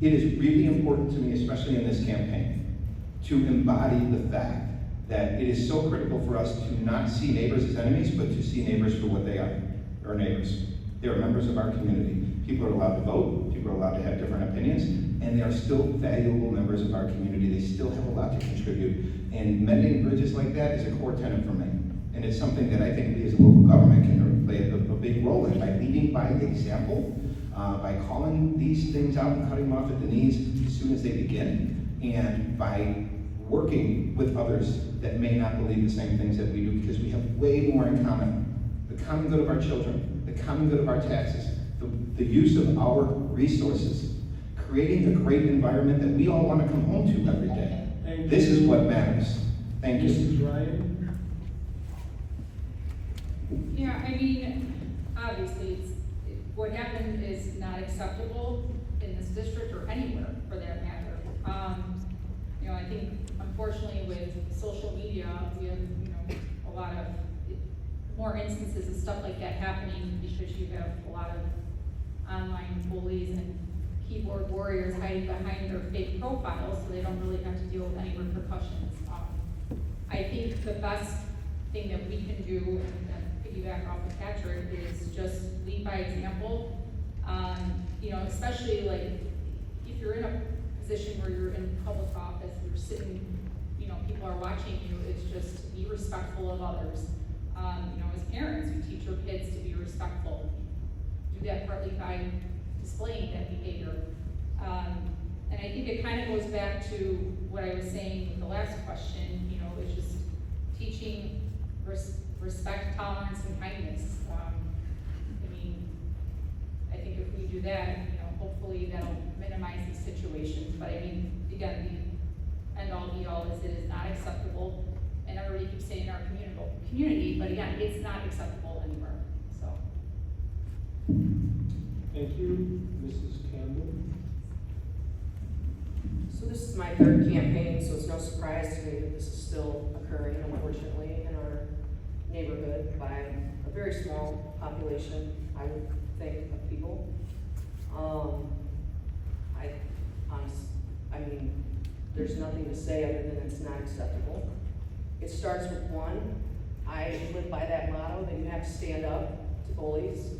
It is really important to me, especially in this campaign, to embody the fact that it is so critical for us to not see neighbors as enemies, but to see neighbors for what they are, our neighbors. They are members of our community. People are allowed to vote, people are allowed to have different opinions, and they are still valuable members of our community. They still have a lot to contribute. And mending bridges like that is a core tenet for me. And it's something that I think we as a local government can play a big role in by leading by example, by calling these things out and cutting them off at the knees as soon as they begin, and by working with others that may not believe the same things that we do, because we have way more in common. The common good of our children, the common good of our taxes, the use of our resources, creating a great environment that we all want to come home to every day. This is what matters. Thank you.
Mrs. Ryan?
Yeah, I mean, obviously, what happened is not acceptable in this district or anywhere for that matter. You know, I think unfortunately with social media, we have, a lot of more instances of stuff like that happening because you have a lot of online bullies and keyboard warriors hiding behind their fake profiles, so they don't really have to deal with any repercussions. I think the best thing that we can do, and piggyback off of Patrick, is just lead by example. Especially like if you're in a position where you're in public office, you're sitting, people are watching you, it's just be respectful of others. As parents, you teach your kids to be respectful. Do that partly by displaying that behavior. And I think it kind of goes back to what I was saying with the last question, it's just teaching respect, tolerance, and kindness. I think if we do that, hopefully that'll minimize these situations. But again, the end all be all is it is not acceptable, and everybody keeps saying our community, but again, it's not acceptable anywhere, so.
Thank you. Mrs. Campbell?
So this is my third campaign, so it's no surprise to me that this is still occurring, unfortunately, in our neighborhood by a very small population, I would think, of people. There's nothing to say other than it's not acceptable. It starts with one. I live by that motto that you have to stand up to bullies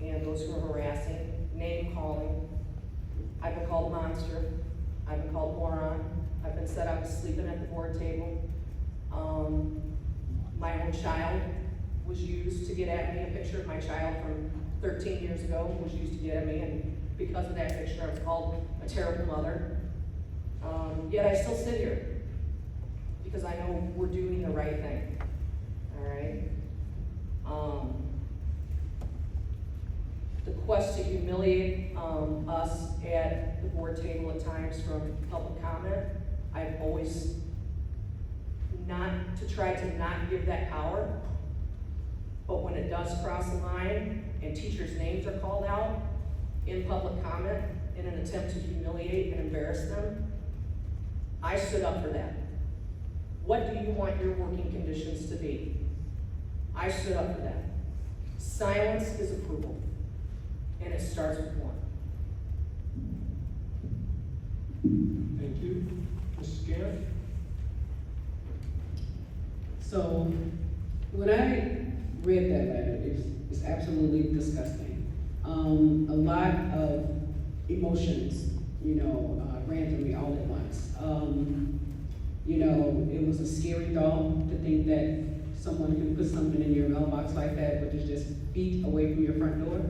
and those who are harassing, name calling. I've been called a monster. I've been called a moron. I've been said I was sleeping at the board table. My own child was used to get at me. A picture of my child from 13 years ago was used to get at me, and because of that picture, I was called a terrible mother. Yet I still sit here because I know we're doing the right thing. All right. The quest to humiliate us at the board table at times from public comment, I've always tried to not give that power, but when it does cross the line and teachers' names are called out in public comment in an attempt to humiliate and embarrass them, I stood up for that. What do you want your working conditions to be? I stood up for that. Silence is approval, and it starts with one.
Thank you. Mrs. Garrett?
So, when I read that letter, it's absolutely disgusting. A lot of emotions, ran through me all at once. It was a scary thought to think that someone can put something in your mailbox like that, which is just feet away from your front door.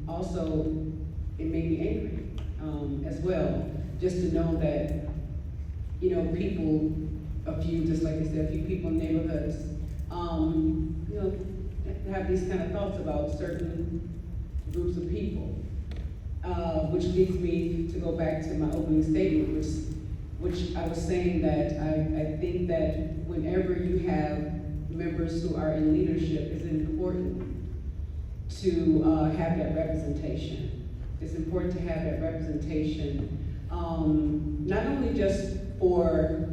Also, it made me angry as well, just to know that, people, just like you said, a few people in neighborhoods, have these kind of thoughts about certain groups of people. Which leads me to go back to my opening statement, which I was saying that I think that whenever you have members who are in leadership, it's important to have that representation. It's important to have that representation, not only just for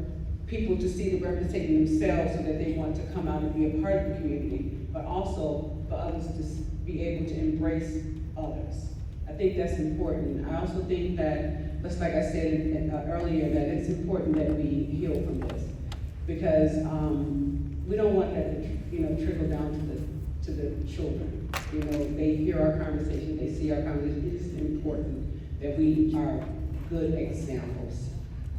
people to see the representation themselves so that they want to come out and be a part of the community, but also for others to be able to embrace others. I think that's important. I also think that, just like I said earlier, that it's important that we heal from this, because we don't want that to trickle down to the children. They hear our conversation, they see our conversation. It is important that we are good examples.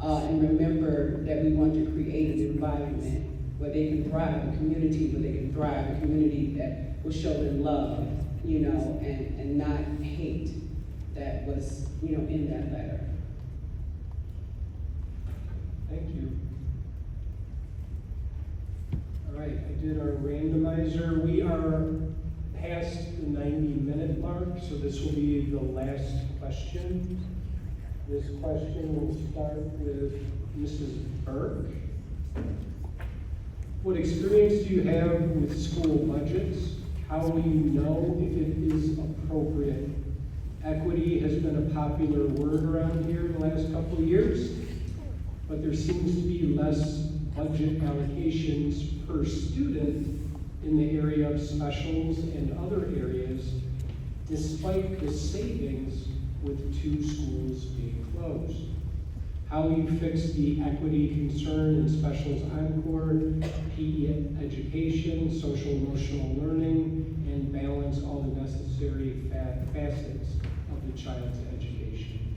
And remember that we want to create an environment where they can thrive, a community where they can thrive, a community that will show them love, and not hate that was, in that letter.
Thank you. All right, I did our randomizer. We are past the 90-minute mark, so this will be the last question. This question will start with Mrs. Burke. What experience do you have with school budgets? How will you know if it is appropriate? Equity has been a popular word around here in the last couple of years, but there seems to be less budget allocations per student in the area of specials and other areas, despite the savings with 2 schools being closed. How will you fix the equity concern in specials encore, PE education, social emotional learning, and balance all the necessary facets of the child's education?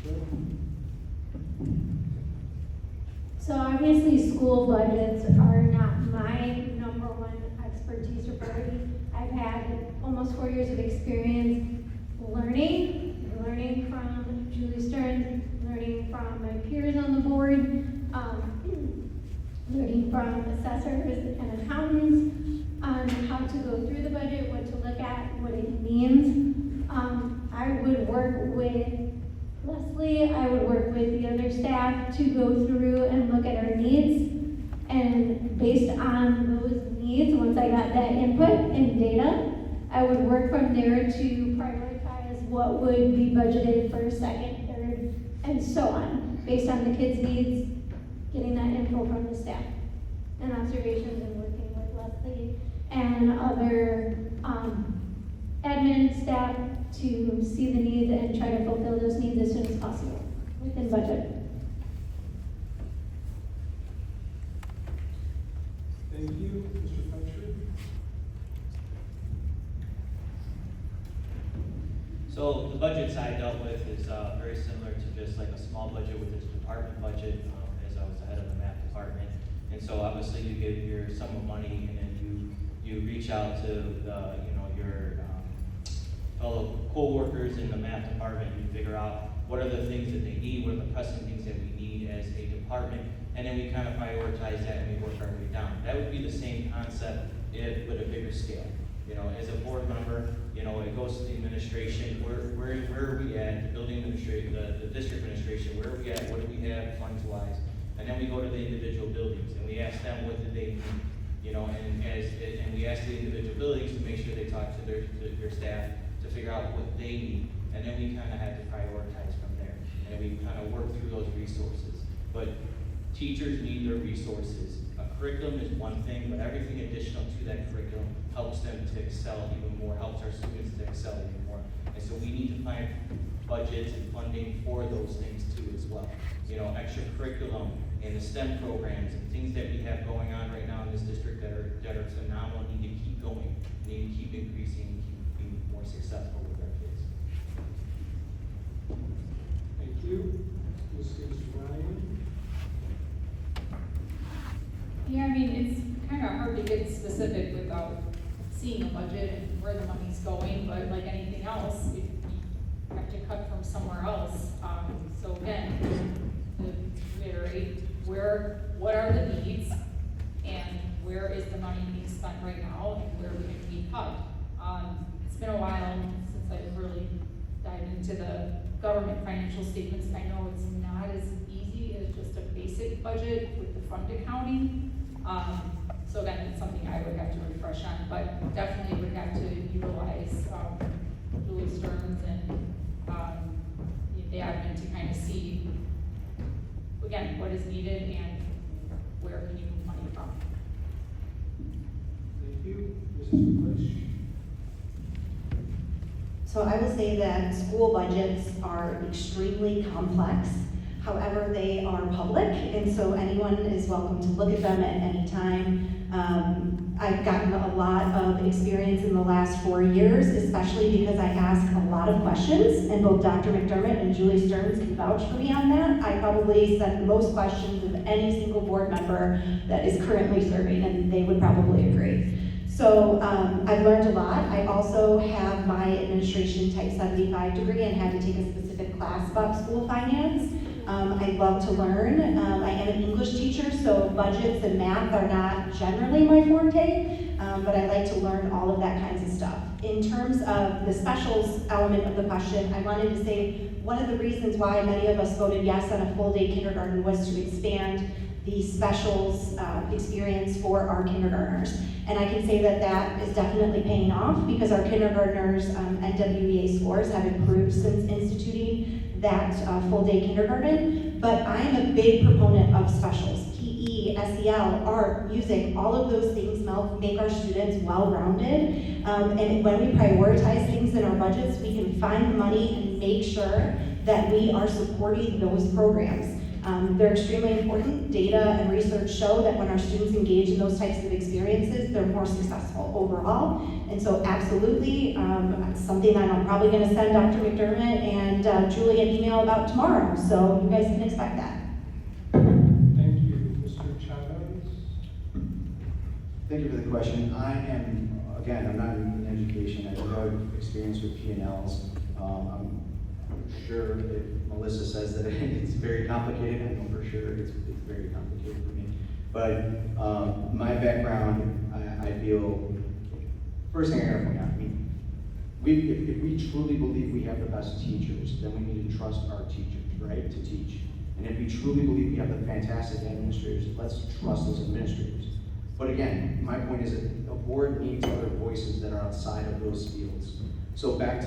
Ms. Burke?
So obviously, school budgets are not my number one expertise or priority. I've had almost 4 years of experience learning from Julie Stearns, learning from my peers on the board, learning from assessors and accountants on how to go through the budget, what to look at, what it means. I would work with Leslie, I would work with the other staff to go through and look at our needs. And based on those needs, once I got that input and data, I would work from there to prioritize what would be budgeted for second, third, and so on, based on the kids' needs, getting that info from the staff and observations and working with Leslie and other admin staff to see the needs and try to fulfill those needs as soon as possible within budget.
Thank you. Mr. Fletcher?
So the budgets I dealt with is very similar to just like a small budget with its department budget, as I was the head of the math department. And so obviously you give your sum of money and then you reach out to the, your fellow co-workers in the math department. You figure out what are the things that they need, what are the pressing things that we need as a department, and then we kind of prioritize that and we work our way down. That would be the same concept if with a bigger scale. As a board member, it goes to the administration, where are we at, the building administration, the district administration, where are we at, what do we have funds-wise? And then we go to the individual buildings and we ask them what do they need, and we ask the individual buildings to make sure they talk to their staff to figure out what they need. And then we kind of have to prioritize from there. And we kind of work through those resources. But teachers need their resources. A curriculum is one thing, but everything additional to that curriculum helps them to excel even more, helps our students to excel even more. And so we need to find budgets and funding for those things too as well. Extra curriculum and the STEM programs and things that we have going on right now in this district that are phenomenal, need to keep going, need to keep increasing, keep being more successful with our kids.
Thank you. Mrs. Ryan?
Yeah, it's kind of hard to get specific without seeing a budget and where the money's going, but like anything else, you have to cut from somewhere else. So again, to reiterate, what are the needs and where is the money being spent right now and where can we cut? It's been a while since I've really dived into the government financial statements. I know it's not as easy as just a basic budget with the fund accounting. So again, it's something I would have to refresh on, but definitely would have to utilize Julie Stearns and, the admin to kind of see, again, what is needed and where can you move money from.
Thank you. Mrs. McClish?
So I will say that school budgets are extremely complex. However, they are public, and so anyone is welcome to look at them at any time. I've gotten a lot of experience in the last 4 years, especially because I ask a lot of questions, and both Dr. McDermott and Julie Stearns can vouch for me on that. I probably send the most questions of any single board member that is currently serving, and they would probably agree. So I've learned a lot. I also have my administration type 75 degree and had to take a specific class about school finance. I love to learn. I am an English teacher, so budgets and math are not generally my forte, but I like to learn all of that kinds of stuff. In terms of the specials element of the question, I wanted to say one of the reasons why many of us voted yes on a full day kindergarten was to expand the specials experience for our kindergartners. And I can say that that is definitely paying off because our kindergartners' NWEA scores have improved since instituting that full day kindergarten. But I'm a big proponent of specials. PE, SEL, art, music, all of those things make our students well-rounded. And when we prioritize things in our budgets, we can find the money and make sure that we are supporting those programs. They're extremely important. Data and research show that when our students engage in those types of experiences, they're more successful overall. And so absolutely, something that I'm probably gonna send Dr. McDermott and Julie an email about tomorrow. So you guys can expect that.
Thank you. Mr. Chavez?
Thank you for the question. I'm not in education. I do have experience with P&Ls. I'm sure if Melissa says that it's very complicated, I know for sure it's very complicated for me. But my background, I feel, first thing I gotta point out, if we truly believe we have the best teachers, then we need to trust our teachers, right, to teach. And if we truly believe we have the fantastic administrators, let's trust those administrators. But again, my point is that a board needs other voices that are outside of those fields. So back to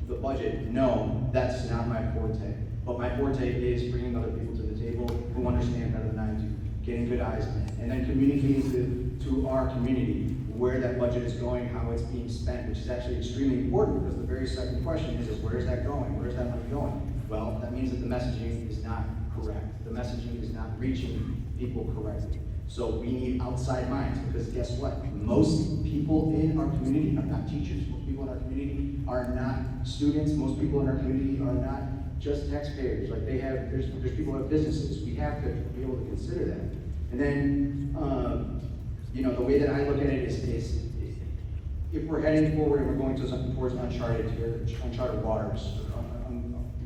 the budget, no, that's not my forte. But my forte is bringing other people to the table who understand better than I do, getting good eyes on it, and then communicating to our community where that budget is going, how it's being spent, which is actually extremely important because the very second question is where is that going? Where is that money going? Well, that means that the messaging is not correct. The messaging is not reaching people correctly. So we need outside minds because guess what? Most people in our community are not teachers. Most people in our community are not students. Most people in our community are not just taxpayers. Like there's people who have businesses. We have to be able to consider that. And then, the way that I look at it is if we're heading forward and we're going towards uncharted waters,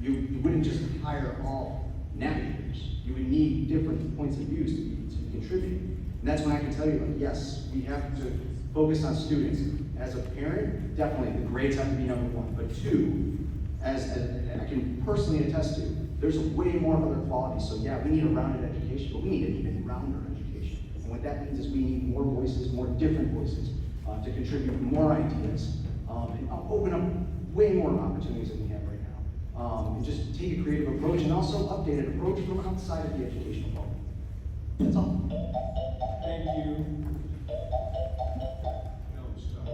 you wouldn't just hire all navigators. You would need different points of views to be contributing. And that's when I can tell you, yes, we have to focus on students. As a parent, definitely the grades have to be number one. But two, as I can personally attest to, there's way more other qualities. So yeah, we need a rounded education, but we need an even rounder education. And what that means is we need more voices, more different voices, to contribute more ideas, and open up way more opportunities than we have right now. And just take a creative approach and also updated approach from outside of the educational bubble. That's all.
Thank you. No, stop.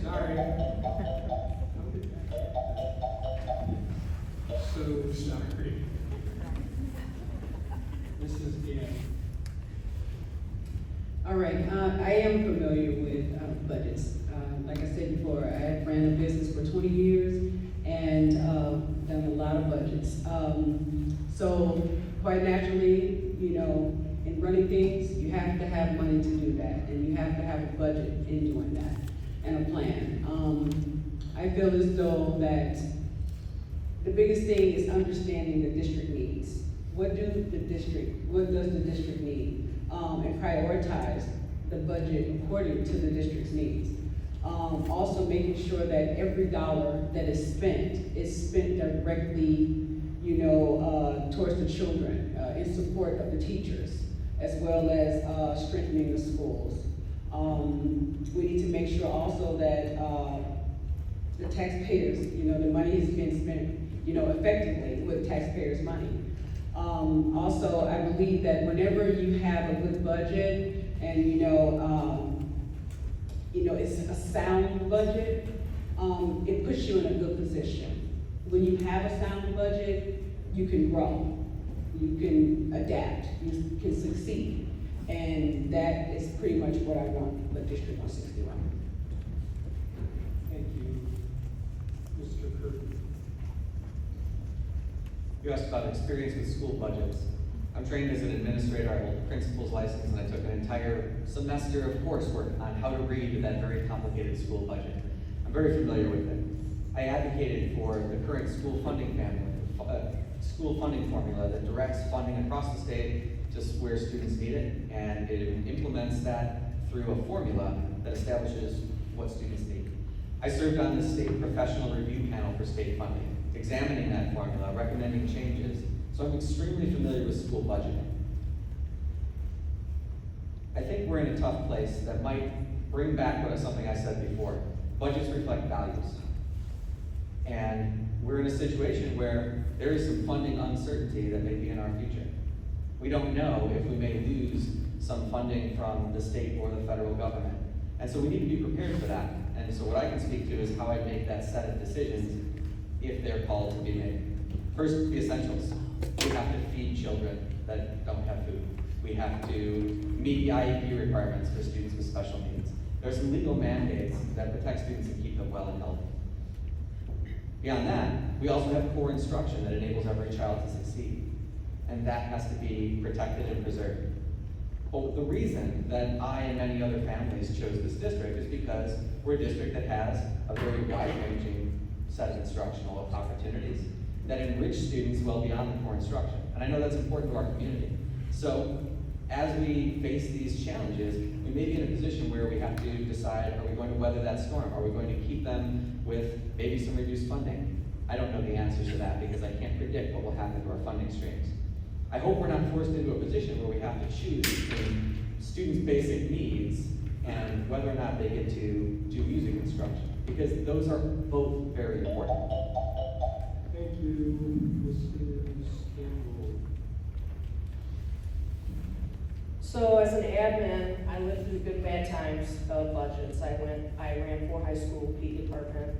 Sorry. So sorry. Mrs. Ian.
All right, I am familiar with budgets. Like I said before, I have ran a business for 20 years and done a lot of budgets. So quite naturally, in running things, you have to have money to do that, and you have to have a budget in doing that, and a plan. I feel as though that the biggest thing is understanding the district needs. What does the district need? And prioritize the budget according to the district's needs. Also making sure that every dollar that is spent directly, towards the children, in support of the teachers, as well as strengthening the schools. We need to make sure also that, the taxpayers, the money is being spent, effectively with taxpayers' money. Also, I believe that whenever you have a good budget and, it's a sound budget, it puts you in a good position. When you have a sound budget, you can grow, you can adapt, you can succeed. And that is pretty much what I want for District 161.
Thank you. Mr. Curtin.
You asked about experience with school budgets. I'm trained as an administrator, I hold a principal's license, and I took an entire semester of coursework on how to read that very complicated school budget. I'm very familiar with it. I advocated for the current school funding formula that directs funding across the state just where students need it, and it implements that through a formula that establishes what students need. I served on the state professional review panel for state funding, examining that formula, recommending changes, so I'm extremely familiar with school budgeting. I think we're in a tough place that might bring back something I said before. Budgets reflect values. And we're in a situation where there is some funding uncertainty that may be in our future. We don't know if we may lose some funding from the state or the federal government. And so we need to be prepared for that. And so what I can speak to is how I make that set of decisions if they're called to be made. First, the essentials. We have to feed children that don't have food. We have to meet the IEP requirements for students with special needs. There are some legal mandates that protect students and keep them well and healthy. Beyond that, we also have core instruction that enables every child to succeed. And that has to be protected and preserved. But the reason that I and many other families chose this district is because we're a district that has a very wide-ranging set of instructional opportunities that enrich students well beyond the core instruction. And I know that's important to our community. So as we face these challenges, we may be in a position where we have to decide, are we going to weather that storm? Are we going to keep them with maybe some reduced funding? I don't know the answers to that because I can't predict what will happen to our funding streams. I hope we're not forced into a position where we have to choose between students' basic needs and whether or not they get to do music instruction, because those are both very important.
Thank you, Mr. Campbell.
So as an admin, I lived through good and bad times of budgets. I ran 4 high school PE department,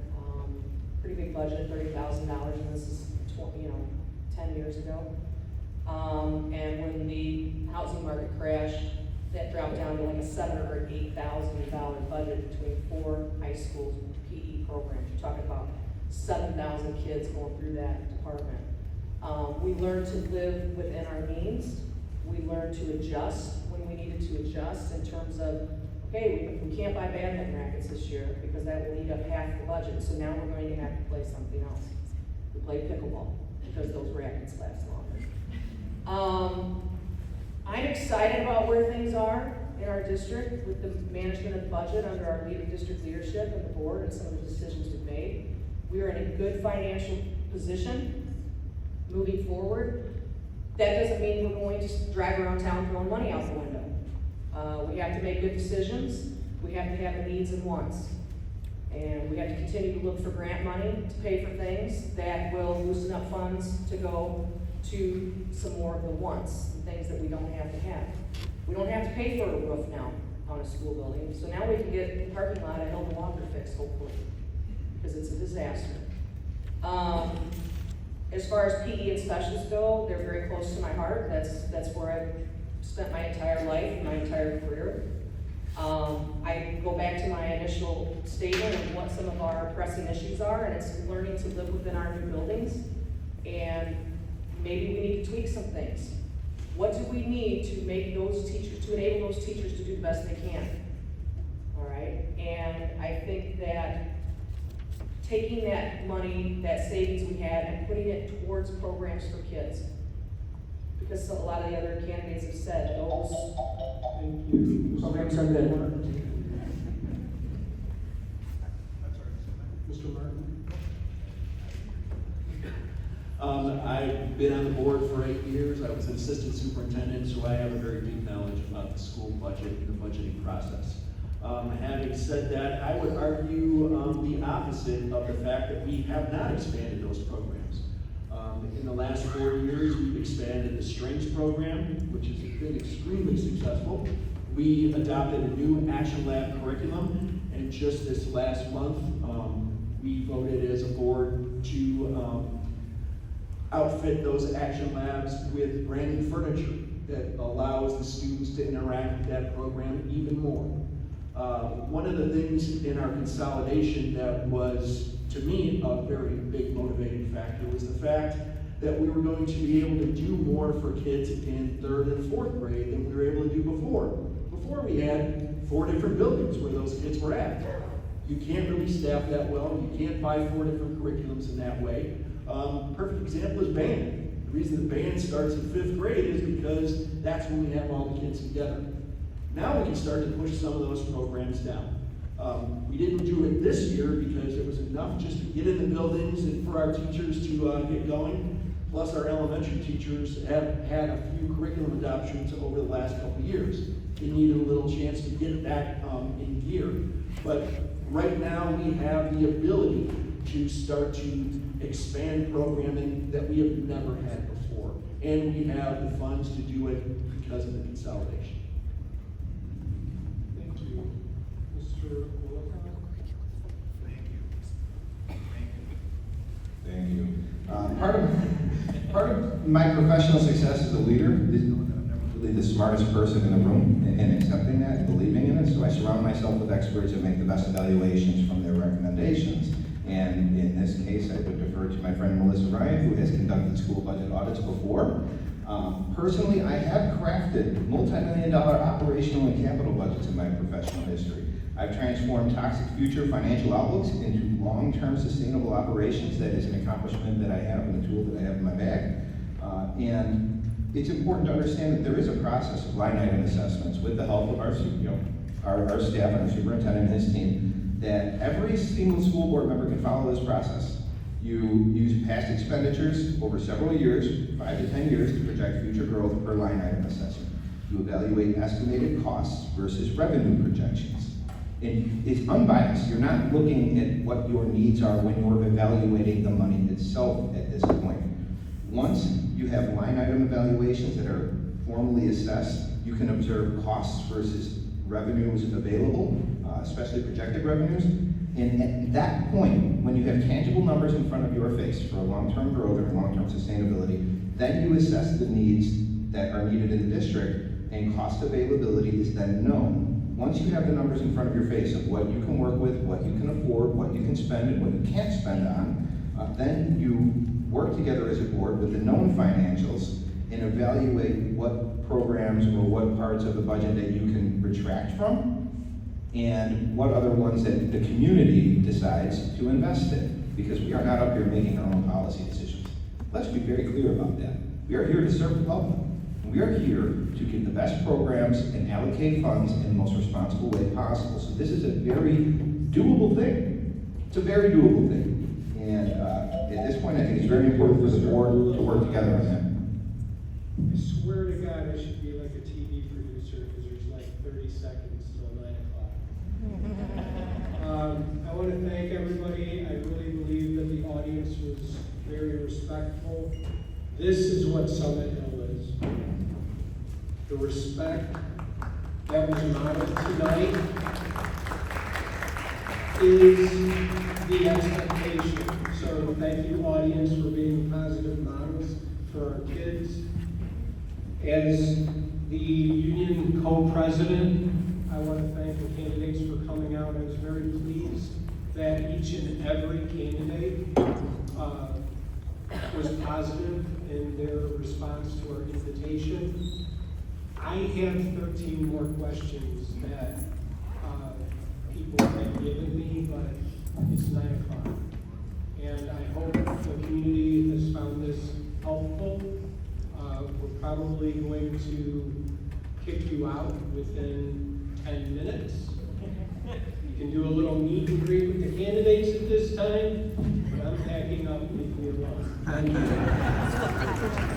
pretty big budget, $30,000, and this is 10 years ago. And when the housing market crashed, that dropped down to like a $7,000 or $8,000 budget between 4 high school PE programs. You're talking about 7,000 kids going through that department. We learned to live within our means. We learned to adjust when we needed to adjust in terms of, okay, we can't buy badminton rackets this year because that will eat up half the budget, so now we're going to have to play something else. We play pickleball because those rackets last longer. I'm excited about where things are in our district with the management of the budget under our district leadership and the board and some of the decisions we've made. We are in a good financial position moving forward. That doesn't mean we're going to drive around town throwing money out the window. We have to make good decisions. We have to have the needs and wants. And we have to continue to look for grant money to pay for things that will loosen up funds to go to some more of the wants, the things that we don't have to have. We don't have to pay for a roof now on a school building, so now we can get the parking lot at Hilton Walker fixed, hopefully, because it's a disaster. As far as PE and specialists go, they're very close to my heart. That's where I've spent my entire life, my entire career. I go back to my initial statement of what some of our pressing issues are, and it's learning to live within our new buildings, and maybe we need to tweak some things. What do we need to make those teachers, to enable those teachers to do the best they can? All right, and I think that taking that money, that savings we had, and putting it towards programs for kids. Because a lot of the other candidates have said those programs are good.
Mr. Martin?
I've been on the board for 8 years. I was an assistant superintendent, so I have a very deep knowledge about the school budget and the budgeting process. Having said that, I would argue the opposite of the fact that we have not expanded those programs. In the last 4 years, we've expanded the strengths program, which has been extremely successful. We adopted a new Action Lab curriculum, and just this last month, we voted as a board to outfit those Action Labs with brand new furniture that allows the students to interact with that program even more. One of the things in our consolidation that was, to me, a very big motivating factor was the fact that we were going to be able to do more for kids in 3rd and 4th grade than we were able to do before. Before we had 4 different buildings where those kids were at. You can't really staff that well, you can't buy 4 different curriculums in that way. Perfect example is band. The reason the band starts in 5th grade is because that's when we have all the kids together. Now we can start to push some of those programs down. We didn't do it this year because it was enough just to get in the buildings and for our teachers to get going. Plus our elementary teachers have had a few curriculum adoptions over the last couple of years. They needed a little chance to get that in gear. But right now we have the ability to start to expand programming that we have never had before. And we have the funds to do it because of the consolidation.
Thank you. Mr. Wolcott?
Thank you. Part of my professional success as a leader is really the smartest person in the room and accepting that and believing in it. So I surround myself with experts and make the best evaluations from their recommendations. And in this case, I would defer to my friend Melissa Ryan, who has conducted school budget audits before. Personally, I have crafted multi-million-dollar operational and capital budgets in my professional history. I've transformed toxic future financial outlooks into long-term sustainable operations. That is an accomplishment that I have and a tool that I have in my bag. And it's important to understand that there is a process of line item assessments with the help of our staff and our superintendent and his team, that every single school board member can follow this process. You use past expenditures over several years, 5 to 10 years, to project future growth per line item assessment. You evaluate estimated costs versus revenue projections. And it's unbiased. You're not looking at what your needs are when you're evaluating the money itself at this point. Once you have line item evaluations that are formally assessed, you can observe costs versus revenues available, especially projected revenues. And at that point, when you have tangible numbers in front of your face for long-term growth or long-term sustainability, then you assess the needs that are needed in the district, and cost availability is then known. Once you have the numbers in front of your face of what you can work with, what you can afford, what you can spend, and what you can't spend on, then you work together as a board with the known financials and evaluate what programs or what parts of the budget that you can retract from, and what other ones that the community decides to invest in. Because we are not up here making our own policy decisions. Let's be very clear about that. We are here to serve the public. We are here to get the best programs and allocate funds in the most responsible way possible. So this is a very doable thing. It's a very doable thing. And at this point, I think it's very important for the board to work together on that.
I swear to God, I should be like a TV producer because there's like 30 seconds till 9 o'clock. I want to thank everybody. I really believe that the audience was very respectful. This is what Summit Hill is. The respect that was modeled tonight is the expectation. So thank you, audience, for being positive models for our kids. As the union co-president, I want to thank the candidates for coming out. I was very pleased that each and every candidate was positive in their response to our invitation. I have 13 more questions that people have given me, but it's 9 o'clock. And I hope the community has found this helpful. We're probably going to kick you out within 10 minutes. You can do a little meet and greet with the candidates at this time, but I'm packing up and leaving you alone. Thank you.